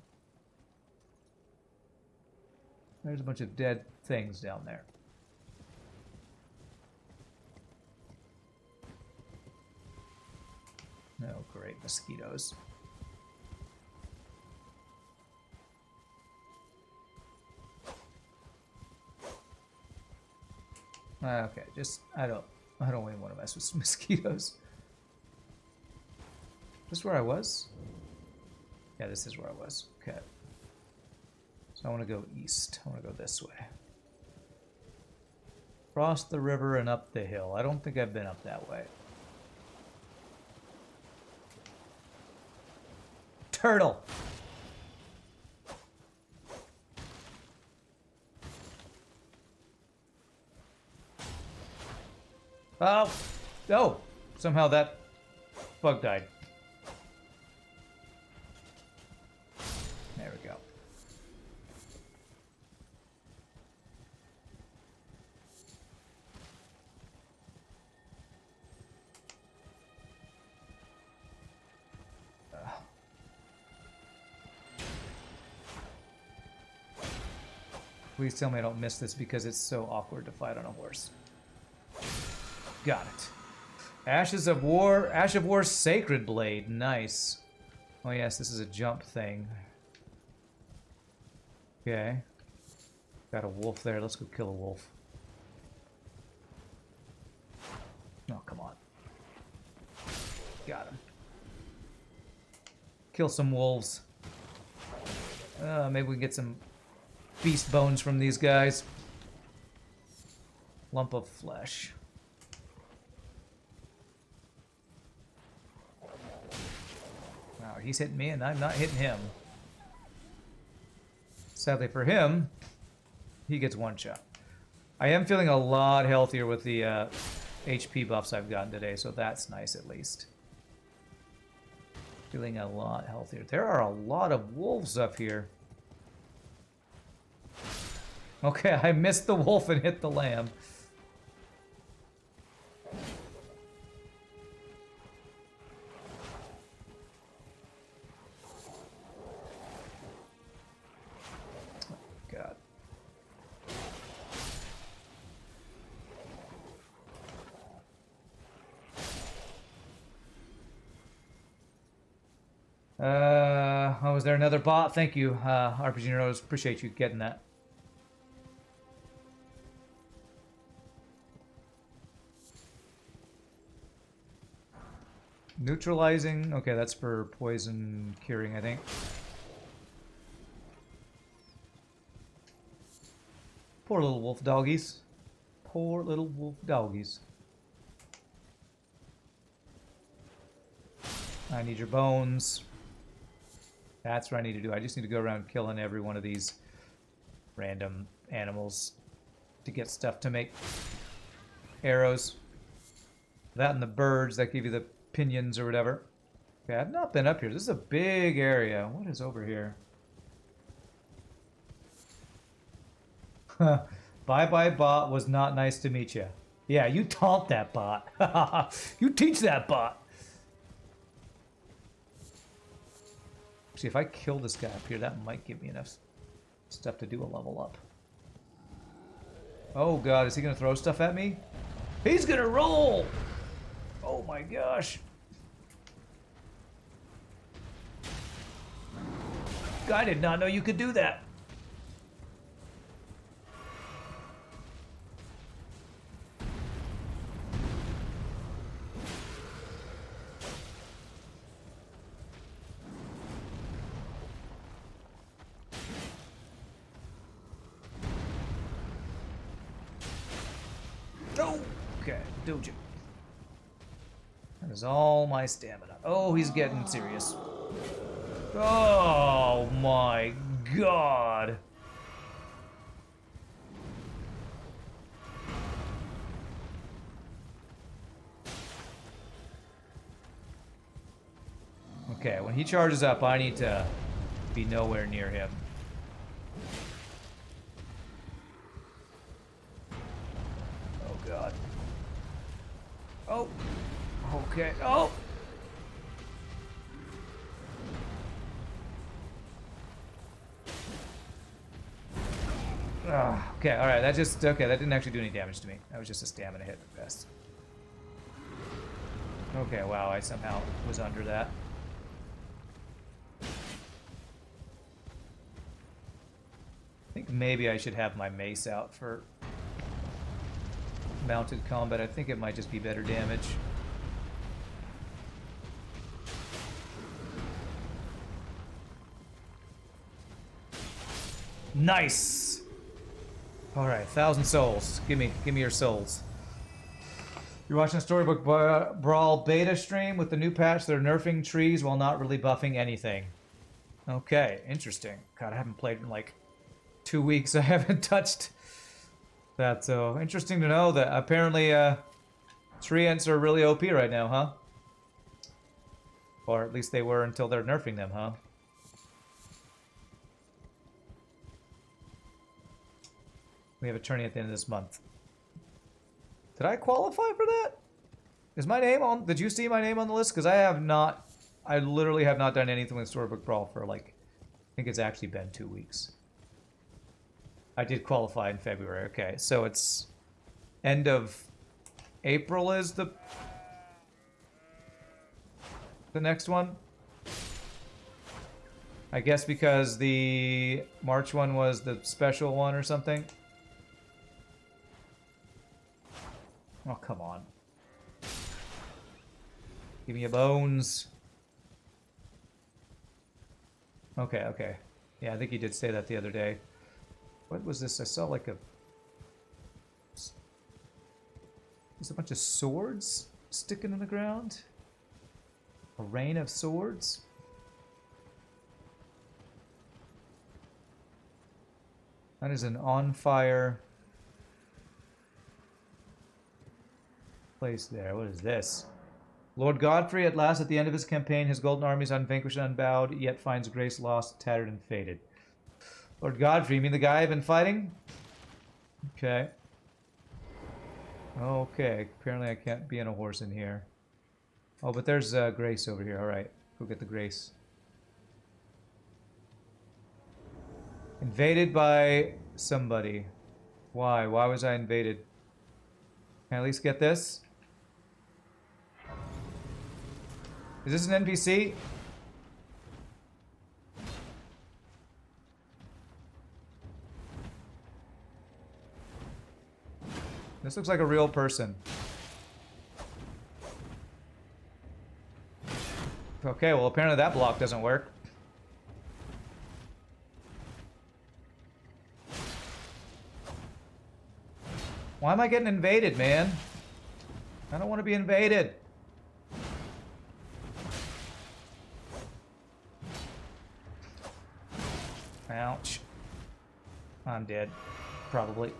There's a bunch of dead things down there. Oh, great. Mosquitoes. Okay, just I don't even want to mess with mosquitoes. This is where I was? Yeah, this is where I was. Okay. So I want to go east. I want to go this way. Cross the river and up the hill. I don't think I've been up that way. Turtle! Oh! Oh! Somehow that bug died. There we go. Please tell me I don't miss this because it's so awkward to fight on a horse. Got it. Ashes of War, Ash of War Sacred Blade. Nice. Oh yes, this is a jump thing. Okay. Got a wolf there. Let's go kill a wolf. Oh, come on. Got him. Kill some wolves. Maybe we can get some beast bones from these guys. Lump of flesh. Wow, he's hitting me and I'm not hitting him. Sadly for him, he gets one shot. I am feeling a lot healthier with the HP buffs I've gotten today, so that's nice at least. Feeling a lot healthier. There are a lot of wolves up here. Okay, I missed the wolf and hit the lamb. God. Oh, was there another bot? Thank you, RPG Heroes. Appreciate you getting that. Neutralizing. Okay, that's for poison curing, I think. Poor little wolf doggies. Poor little wolf doggies. I need your bones. That's what I need to do. I just need to go around killing every one of these random animals to get stuff to make arrows. That and the birds that give you the pinions or whatever. Okay, I've not been up here. This is a big area. What is over here? Bye-bye bot, was not nice to meet you. Yeah, you taunt that bot. You teach that bot. See, if I kill this guy up here, that might give me enough stuff to do a level up. Oh god, is he gonna throw stuff at me? He's gonna roll! Oh my gosh. I did not know you could do that. Oh, okay, dojo. That is all my stamina. Oh, he's getting serious. Oh my god. Okay, when he charges up, I need to be nowhere near him. Oh god. Oh. Okay. Oh. Okay, alright, that just, okay, that didn't actually do any damage to me. That was just a stamina hit at best. Okay, wow, I somehow was under that. I think maybe I should have my mace out for mounted combat. I think it might just be better damage. Nice! Alright, 1,000 souls. Give me your souls. You're watching a Storybook Brawl beta stream. With the new patch, they're nerfing trees while not really buffing anything. Okay, interesting. God, I haven't played in like 2 weeks. I haven't touched that, so interesting to know that apparently treants are really OP right now, huh? Or at least they were until they're nerfing them, huh? We have a tourney at the end of this month. Did I qualify for that? Is my name on... Did you see my name on the list? Because I have not... I literally have not done anything with Storybook Brawl for like... I think it's actually been 2 weeks. I did qualify in February. Okay, so it's... End of April is the next one? I guess because the March one was the special one or something? Oh, come on. Give me your bones. Okay, okay. Yeah, I think you did say that the other day. What was this? I saw like a... There's a bunch of swords sticking in the ground? A rain of swords? That is an on-fire... place there. What is this? Lord Godfrey, at last at the end of his campaign, his golden army is unvanquished and unbowed, yet finds grace lost, tattered, and faded. Lord Godfrey, you mean the guy I've been fighting? Okay. Okay, apparently I can't be on a horse in here. Oh, but there's grace over here. Alright, go get the grace. Invaded by somebody. Why? Why was I invaded? Can I at least get this? Is this an NPC? This looks like a real person. Okay, well apparently that block doesn't work. Why am I getting invaded, man? I don't want to be invaded. Ouch. I'm dead. Probably.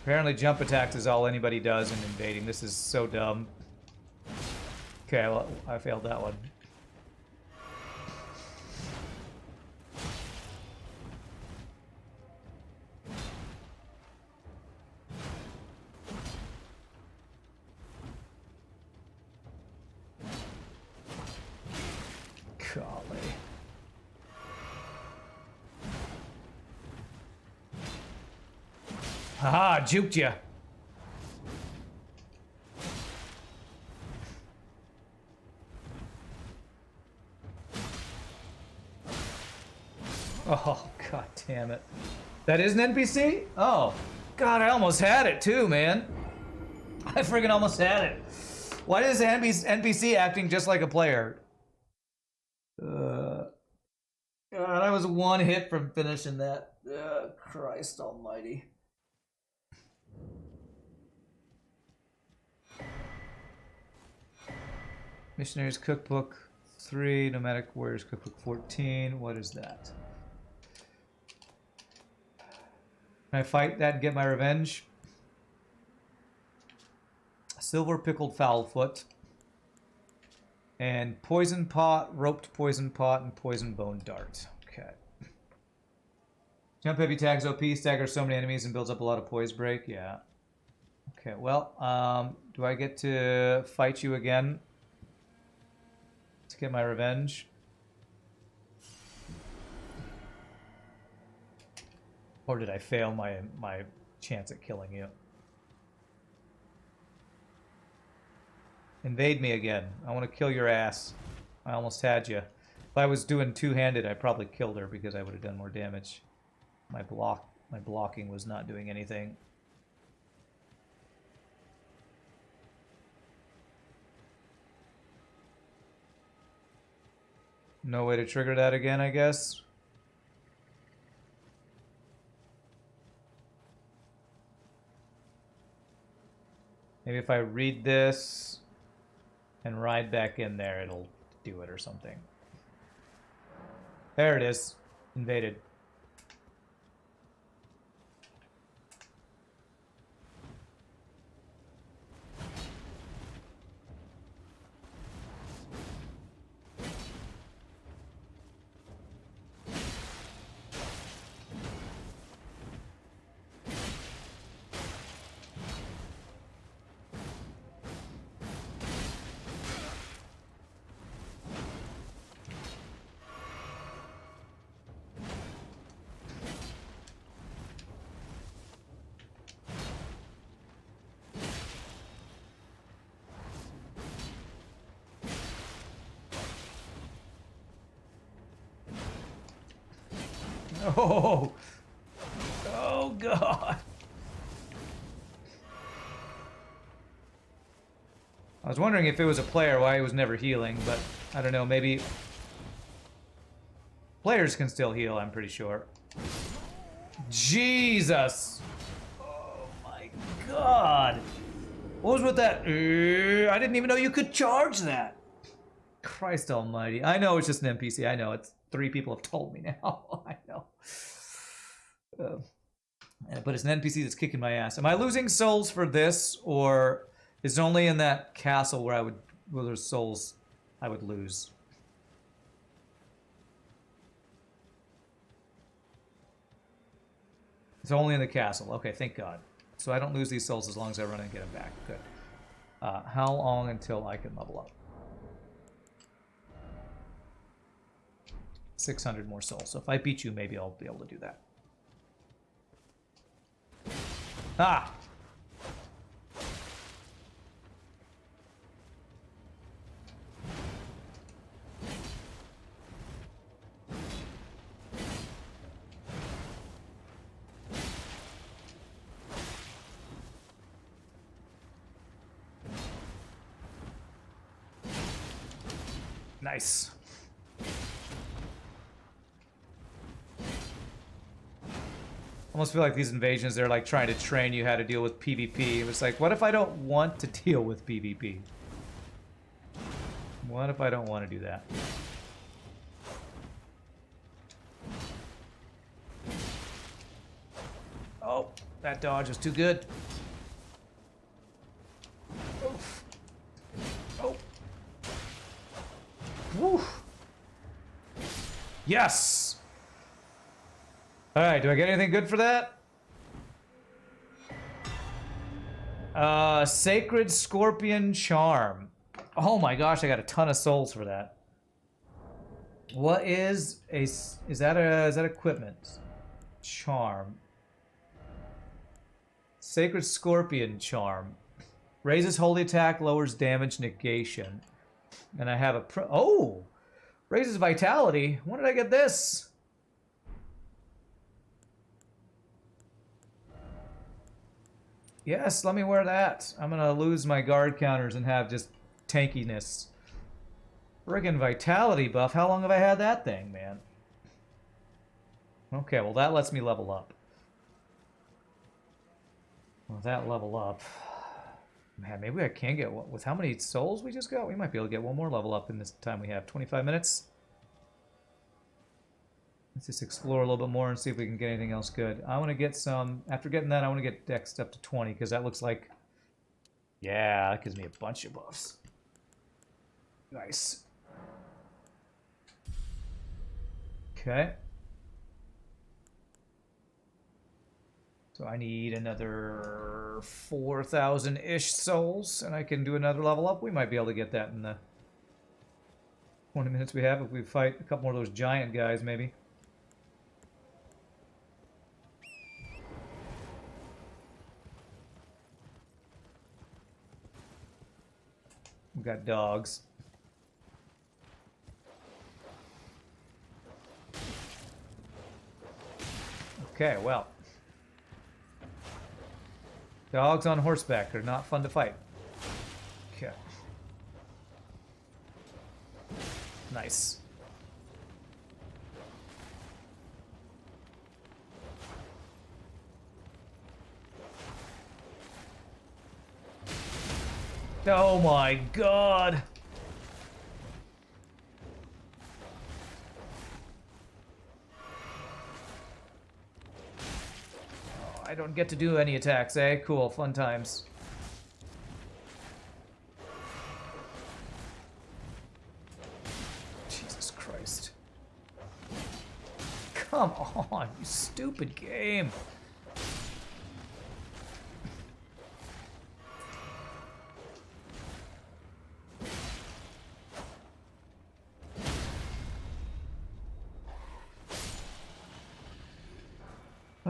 Apparently jump attacks is all anybody does in invading. This is so dumb. Okay, well, I failed that one. Golly. Haha, juked ya. Oh, god damn it. That is an NPC? Oh. God, I almost had it too, man. I friggin' almost had it. Why is NPC acting just like a player? God, I was one hit from finishing that. Christ almighty. Missionaries Cookbook 3, Nomadic Warriors Cookbook 14. What is that? Can I fight that and get my revenge? Silver Pickled Foulfoot. And Poison Pot, Roped Poison Pot, and Poison Bone Dart. Okay. Jump heavy tags OP, staggers so many enemies and builds up a lot of poise break. Yeah. Okay, well, do I get to fight you again to get my revenge? Or did I fail my chance at killing you? Invade me again. I want to kill your ass. I almost had you. If I was doing two-handed, I probably killed her because I would have done more damage. My blocking was not doing anything. No way to trigger that again, I guess. Maybe if I read this and ride back in there, it'll do it or something. There it is. Invaded. Oh! Oh, God! I was wondering if it was a player why he was never healing, but I don't know, maybe... Players can still heal, I'm pretty sure. Jesus! Oh my God! What was with that? I didn't even know you could charge that! Christ almighty. I know it's just an NPC, I know. It's 3 people have told me now. I know. But it's an NPC that's kicking my ass. Am I losing souls for this, or is it only in that castle where there's souls I would lose? It's only in the castle. Okay, thank God. So I don't lose these souls as long as I run and get them back. Good. How long until I can level up? 600 more souls. So if I beat you, maybe I'll be able to do that. Ah! Nice. Almost feel like these invasions, they're like trying to train you how to deal with PvP. It's like, what if I don't want to deal with PvP? What if I don't want to do that? Oh, that dodge was too good. Oof. Oh. Woo. Yes! Alright, do I get anything good for that? Sacred Scorpion Charm. Oh my gosh, I got a ton of souls for that. What is that equipment? Charm. Sacred Scorpion Charm. Raises holy attack, lowers damage negation. And I have a raises vitality. When did I get this? Yes, let me wear that. I'm gonna lose my guard counters and have just tankiness. Friggin' vitality buff. How long have I had that thing, man? Okay, well that lets me level up. Well, that level up. Man, maybe I can get one. With how many souls we just got, we might be able to get one more level up in this time we have. 25 minutes. Let's just explore a little bit more and see if we can get anything else good. I want to get some... After getting that, I want to get Dex up to 20, because that looks like... Yeah, that gives me a bunch of buffs. Nice. Okay. So I need another 4,000-ish souls, and I can do another level up. We might be able to get that in the 20 minutes we have if we fight a couple more of those giant guys, maybe. We got dogs. Okay, well. Dogs on horseback are not fun to fight. Okay. Nice. Oh my god! Oh, I don't get to do any attacks, eh? Cool, fun times. Jesus Christ. Come on, you stupid game.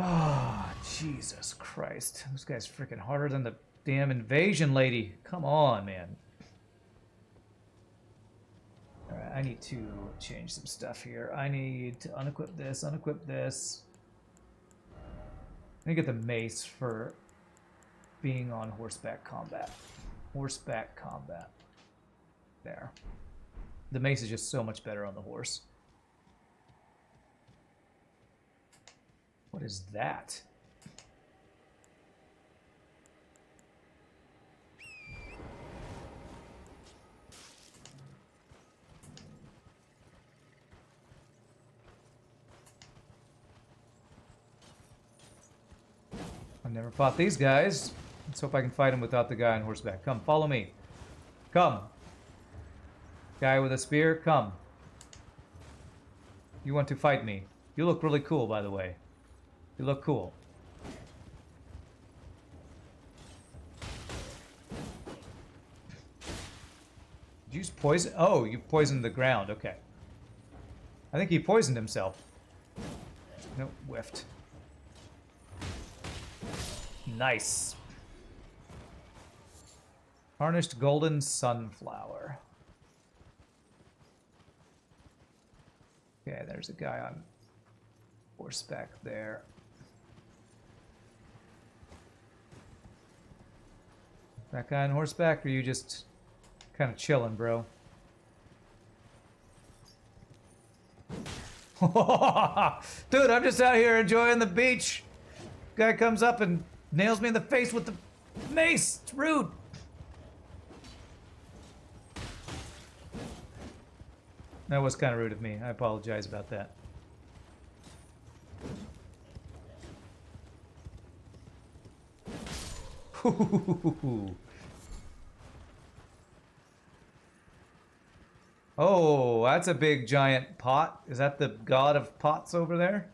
Oh, Jesus Christ. This guy's freaking harder than the damn invasion lady. Come on, man. Alright, I need to change some stuff here. I need to unequip this, unequip this. I need to get the mace for being on horseback combat. Horseback combat. There. The mace is just so much better on the horse. What is that? I've never fought these guys. Let's hope I can fight him without the guy on horseback. Come, follow me. Come. Guy with a spear, come. You want to fight me. You look really cool, by the way. You look cool. Did you use poison? Oh, you poisoned the ground. Okay. I think he poisoned himself. Nope, whiffed. Nice. Tarnished golden sunflower. Okay, there's a guy on horseback there. That guy on horseback, or are you just kind of chilling, bro? Dude, I'm just out here enjoying the beach. Guy comes up and nails me in the face with the mace. It's rude. That was kind of rude of me. I apologize about that. Oh, that's a big giant pot. Is that the god of pots over there?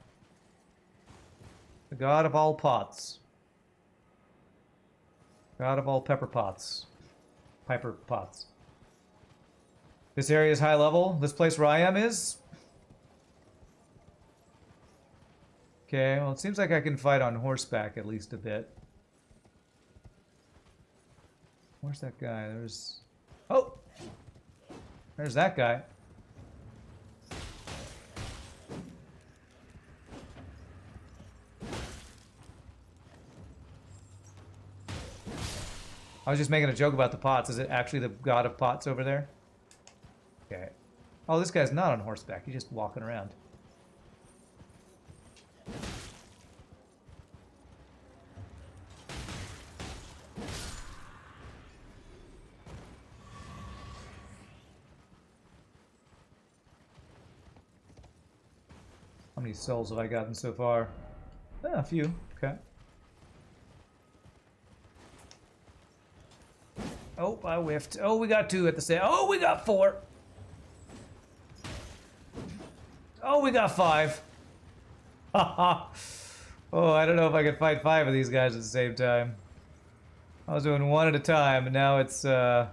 The god of all pots. God of all pepper pots. Piper pots. This area is high level. This place where I am is? Okay, well it seems like I can fight on horseback at least a bit. Where's that guy? There's... Oh! There's that guy. I was just making a joke about the pots. Is it actually the god of pots over there? Okay. Oh, this guy's not on horseback. He's just walking around. How many souls have I gotten so far? A few. Okay. Oh, I whiffed. Oh, we got 2 at the same. Oh, we got 4. Oh, we got 5. Haha. Oh, I don't know if I could fight 5 of these guys at the same time. I was doing 1 at a time, and now it's Oof.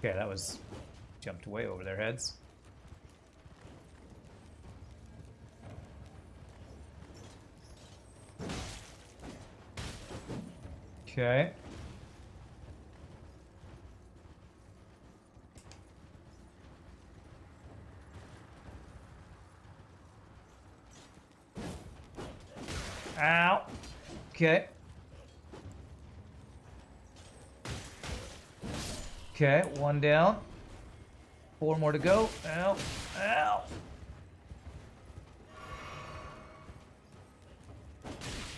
Okay, that was jumped way over their heads. Okay. Ow. Okay. Okay, 1 down. 4 more to go. Ow. Ow.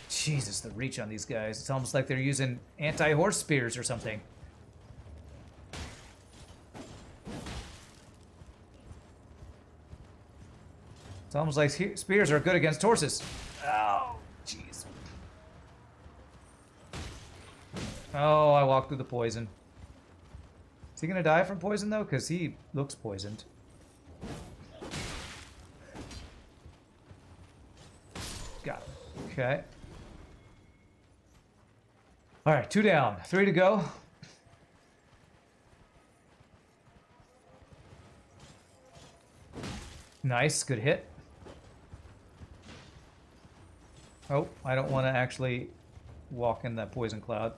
Jesus, the reach on these guys. It's almost like they're using anti-horse spears or something. It's almost like spears are good against horses. Oh, jeez. Oh, I walked through the poison. Is he gonna die from poison though? Because he looks poisoned. Got him. Okay. Alright, 2 down. 3 to go. Nice, good hit. Oh, I don't want to actually walk in that poison cloud.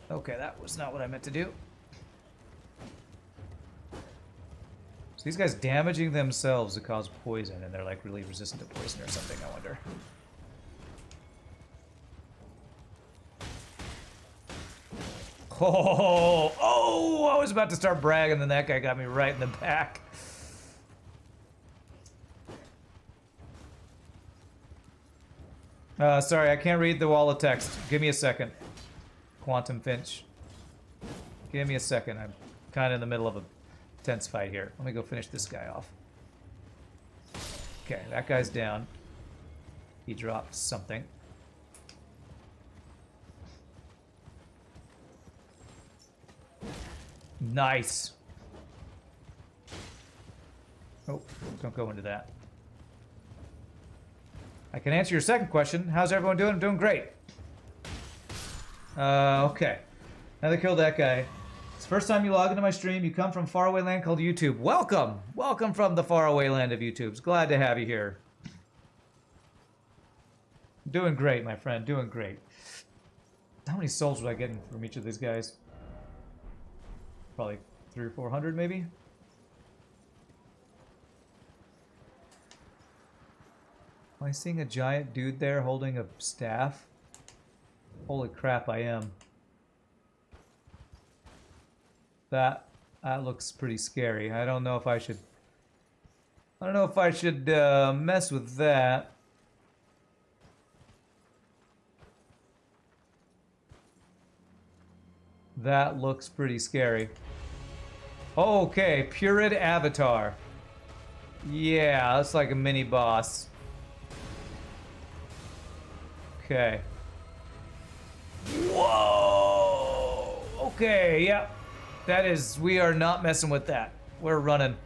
Okay, that was not what I meant to do. So these guys damaging themselves to cause poison, and they're like really resistant to poison or something, I wonder. Oh, I was about to start bragging, then that guy got me right in the back. Sorry, I can't read the wall of text. Give me a second. Quantum Finch. Give me a second. I'm kind of in the middle of a tense fight here. Let me go finish this guy off. Okay, that guy's down. He dropped something. Nice. Oh, don't go into that. I can answer your second question. How's everyone doing? I'm doing great. Okay. Now they killed that guy. It's the first time you log into my stream. You come from faraway land called YouTube. Welcome! Welcome from the faraway land of YouTube. It's glad to have you here. Doing great, my friend. Doing great. How many souls would I get from each of these guys? Probably 300 or 400, maybe? Am I seeing a giant dude there holding a staff? Holy crap, I am. That looks pretty scary. I don't know if I should mess with that. That looks pretty scary. Okay, Purid Avatar. Yeah, that's like a mini boss. Okay. Whoa! Okay, yep. That is, we are not messing with that. We're running.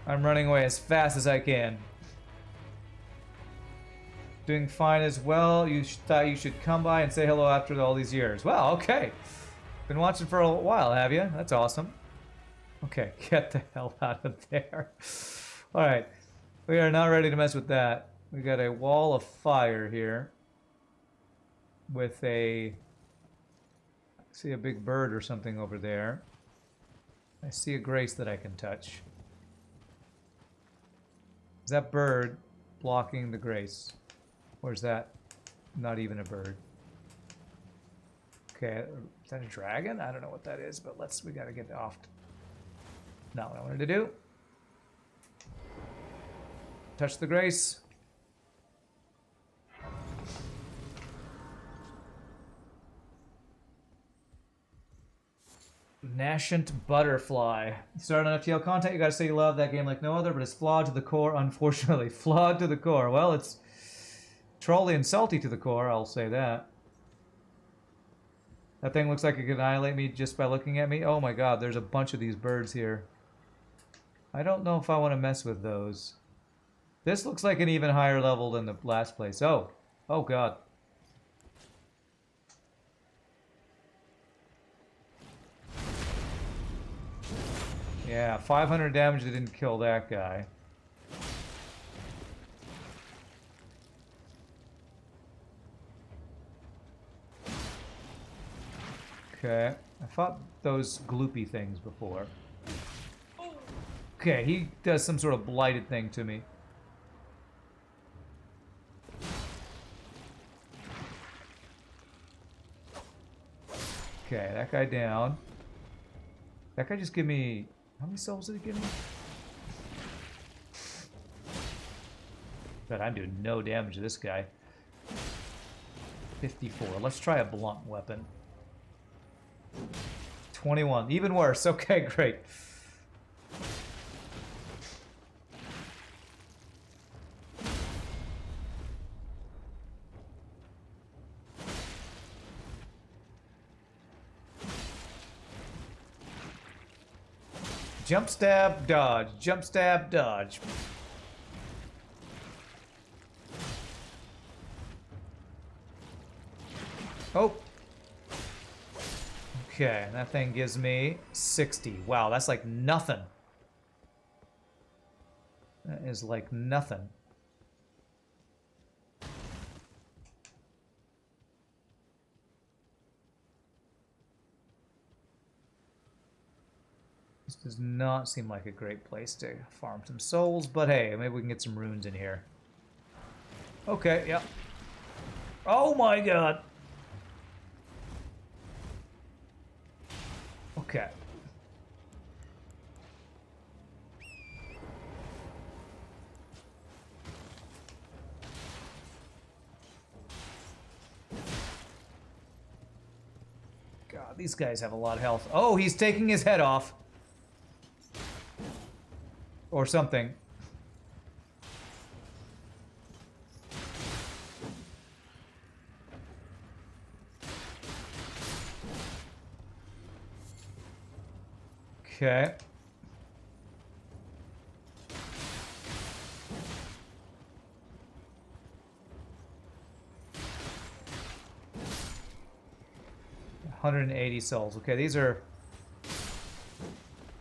I'm running away as fast as I can. Doing fine as well. You thought you should come by and say hello after all these years. Well, okay. Been watching for a while, have you? That's awesome. Okay, get the hell out of there. Alright. We are not ready to mess with that. We got a wall of fire here. with a... I see a big bird or something over there. I see a grace that I can touch. Is that bird blocking the grace? Or is that not even a bird? Okay, is that a dragon? I don't know what that is, but we gotta get off. Not what I wanted to do. Touch the grace. Nascent Butterfly. You start on FTL content, you gotta say you love that game like no other, but it's flawed to the core, unfortunately. Flawed to the core. Well, it's trolly and salty to the core, I'll say that. That thing looks like it could annihilate me just by looking at me. Oh my god, there's a bunch of these birds here. I don't know if I want to mess with those. This looks like an even higher level than the last place. Oh. Oh god. Yeah, 500 damage that didn't kill that guy. Okay, I fought those gloopy things before. Okay, he does some sort of blighted thing to me. Okay, that guy down. That guy just give me... How many souls did he give me? But I'm doing no damage to this guy. 54. Let's try a blunt weapon. 21. Even worse. Okay, great. Jump, stab, dodge. Jump, stab, dodge. Oh. Okay, that thing gives me 60. Wow, that's like nothing. That is like nothing. This does not seem like a great place to farm some souls, but hey, maybe we can get some runes in here. Okay, yep. Oh my god! Okay. God, these guys have a lot of health. Oh, he's taking his head off. Or something. Okay. $180 souls. Okay, these are...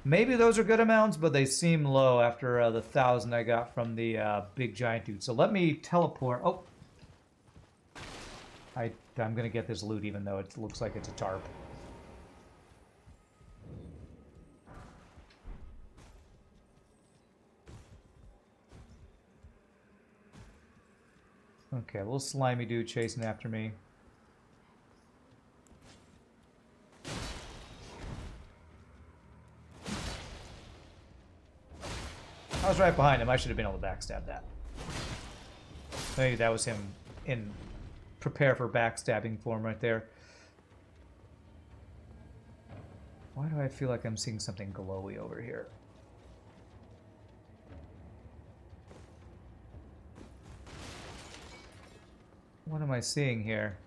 Maybe those are good amounts, but they seem low after the 1,000 I got from the big giant dude. So let me teleport. Oh. I'm going to get this loot even though it looks like it's a tarp. Okay, a little slimy dude chasing after me. I was right behind him. I should have been able to backstab that. Maybe that was him in prepare for backstabbing form right there. Why do I feel like I'm seeing something glowy over here? What am I seeing here?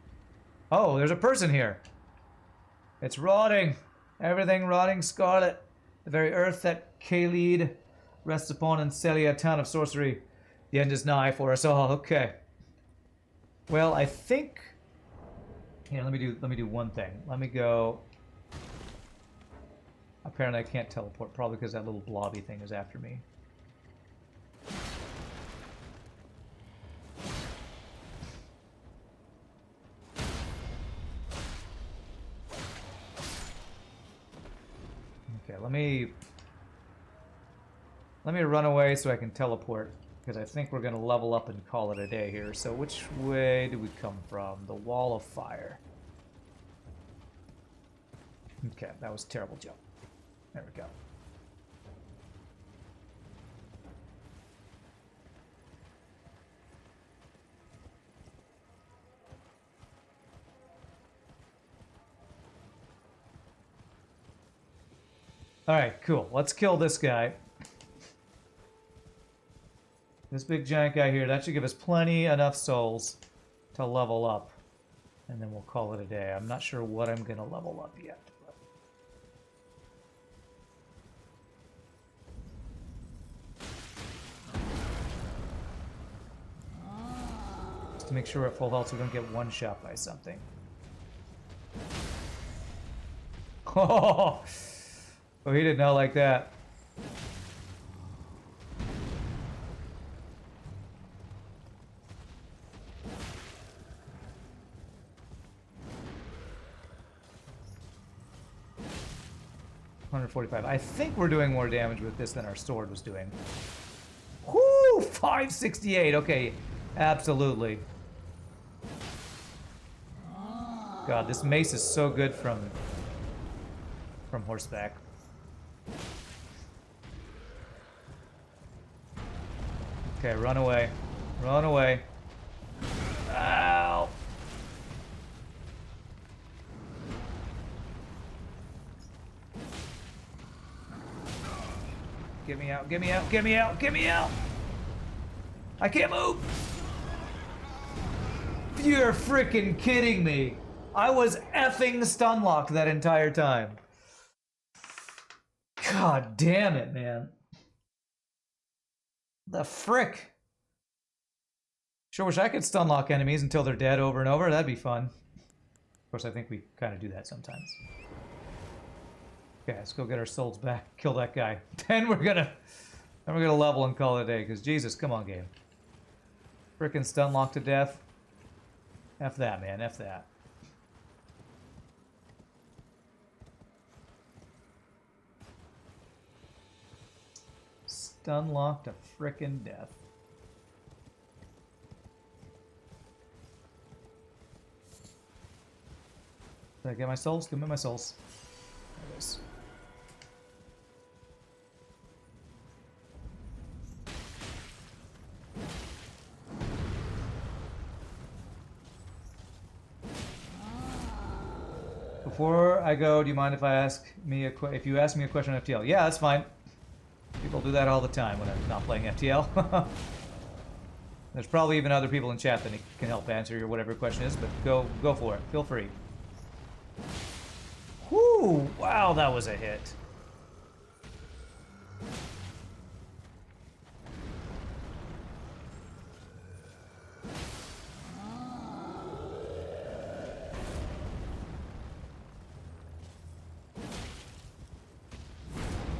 Oh, there's a person here. It's rotting. Everything rotting scarlet. The very earth that Khalid rests upon in Celia, town of sorcery. The end is nigh for us all. Okay. Well, I think... Here, let me do one thing. Let me go... Apparently I can't teleport, probably because that little blobby thing is after me. let me run away so I can teleport, because I think we're gonna level up and call it a day here. So which way do we come from? The wall of fire. Okay, that was a terrible jump. There we go. Alright, cool. Let's kill this guy. This big giant guy here, that should give us enough souls to level up. And then we'll call it a day. I'm not sure what I'm going to level up yet. Just to make sure we're at full health so we don't get one shot by something. Oh! Oh, he did not like that. $145. I think we're doing more damage with this than our sword was doing. Whoo! 568. Okay, absolutely. God, this mace is so good from horseback. Okay, run away. Run away. Ow! Get me out, get me out, get me out, get me out! I can't move! You're freaking kidding me! I was effing stun locked that entire time. God damn it, man. The frick? Sure wish I could stun lock enemies until they're dead over and over. That'd be fun. Of course, I think we kind of do that sometimes. Okay, let's go get our souls back. Kill that guy. Then we're gonna level and call it a day. Because Jesus, come on, game. Frickin' stun lock to death. F that, man. F that. Stun lock to frickin' death. Did I get my souls? Give me my souls. There it is. Before I go, do you mind if I ask me if you ask me a question on FTL? Yeah, that's fine. People do that all the time when I'm not playing FTL. There's probably even other people in chat that can help answer your whatever question is, but go for it. Feel free. Whoo! Wow, that was a hit.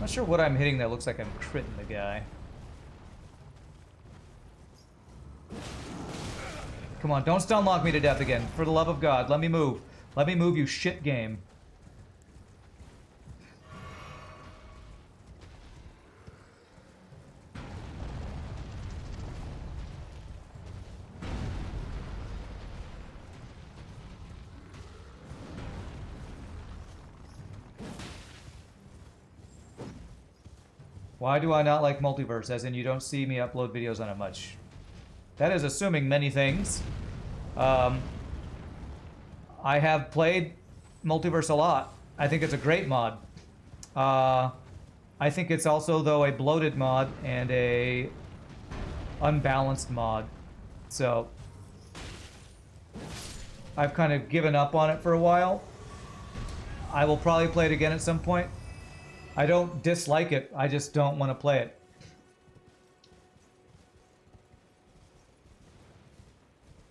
Not sure what I'm hitting that looks like I'm critting the guy. Come on, don't stun lock me to death again. For the love of God, let me move. Let me move, you shit game. Why do I not like multiverse? As in, you don't see me upload videos on it much. That is assuming many things. I have played multiverse a lot. I think it's a great mod. I think it's also, though, a bloated mod and a unbalanced mod. So I've kind of given up on it for a while. I will probably play it again at some point. I don't dislike it, I just don't want to play it.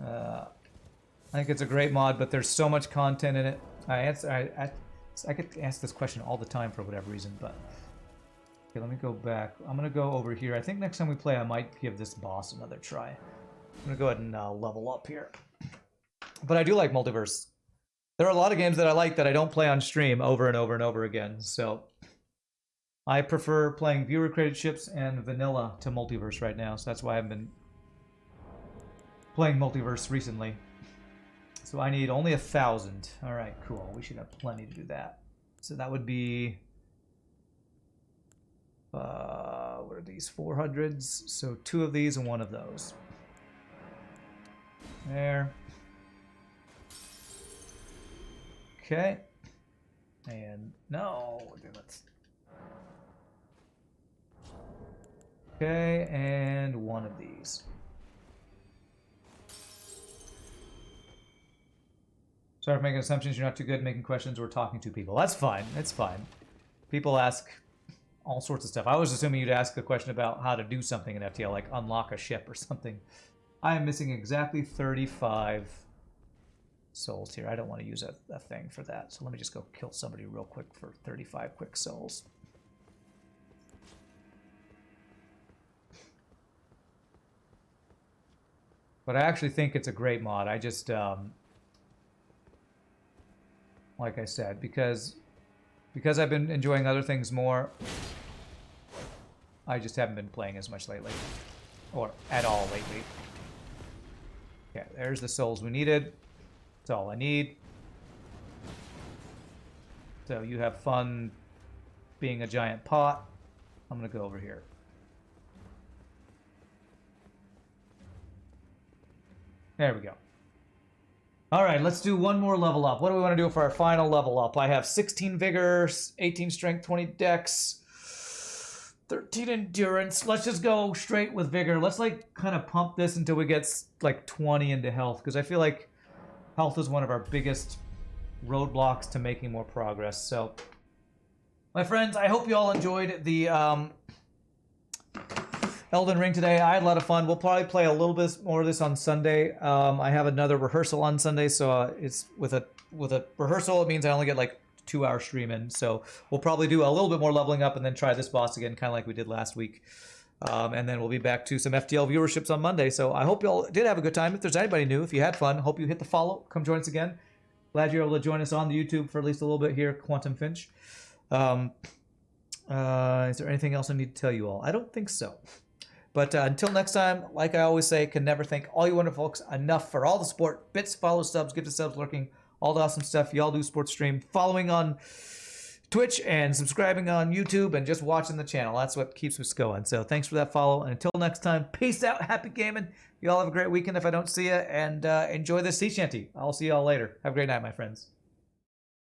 I think it's a great mod, but there's so much content in it. I get asked this question all the time for whatever reason, but... Okay, let me go back. I'm going to go over here. I think next time we play, I might give this boss another try. I'm going to go ahead and level up here. But I do like multiverse. There are a lot of games that I like that I don't play on stream over and over and over again, so... I prefer playing viewer-created ships and vanilla to multiverse right now, so that's why I've been playing multiverse recently. So I need only 1,000. All right, cool. We should have plenty to do that. So that would be... what are these? 400s. So 2 of these and 1 of those. There. Okay. And no. Let's... Okay, and 1 of these. Sorry for making assumptions. You're not too good at making questions or talking to people. That's fine. It's fine. People ask all sorts of stuff. I was assuming you'd ask a question about how to do something in FTL, like unlock a ship or something. I am missing exactly 35 souls here. I don't want to use a thing for that. So let me just go kill somebody real quick for 35 quick souls. But I actually think it's a great mod. I just... like I said, because I've been enjoying other things more, I just haven't been playing as much lately. Or at all lately. Okay, there's the souls we needed. That's all I need. So you have fun being a giant pot. I'm going to go over here. There we go. All right, let's do one more level up. What do we want to do for our final level up? I have 16 vigor, 18 strength, 20 dex, 13 endurance. Let's just go straight with vigor. Let's like kind of pump this until we get like 20 into health, because I feel like health is one of our biggest roadblocks to making more progress. So, my friends, I hope you all enjoyed the Elden Ring today. I had a lot of fun. We'll probably play a little bit more of this on Sunday. I have another rehearsal on Sunday, so it's with a rehearsal. It means I only get like 2-hour stream in. So we'll probably do a little bit more leveling up and then try this boss again, kind of like we did last week. And then we'll be back to some FTL viewerships on Monday. So I hope you all did have a good time. If there's anybody new, if you had fun, hope you hit the follow. Come join us again. Glad you're able to join us on the YouTube for at least a little bit here, Quantum Finch. Is there anything else I need to tell you all? I don't think so. But until next time, like I always say, can never thank all you wonderful folks enough for all the support, bits, follows, subs, gifted subs, lurking, all the awesome stuff y'all do sports stream, following on Twitch and subscribing on YouTube and just watching the channel. That's what keeps us going. So thanks for that follow. And until next time, peace out, happy gaming. You all have a great weekend if I don't see you, and enjoy this sea shanty. I'll see you all later. Have a great night, my friends.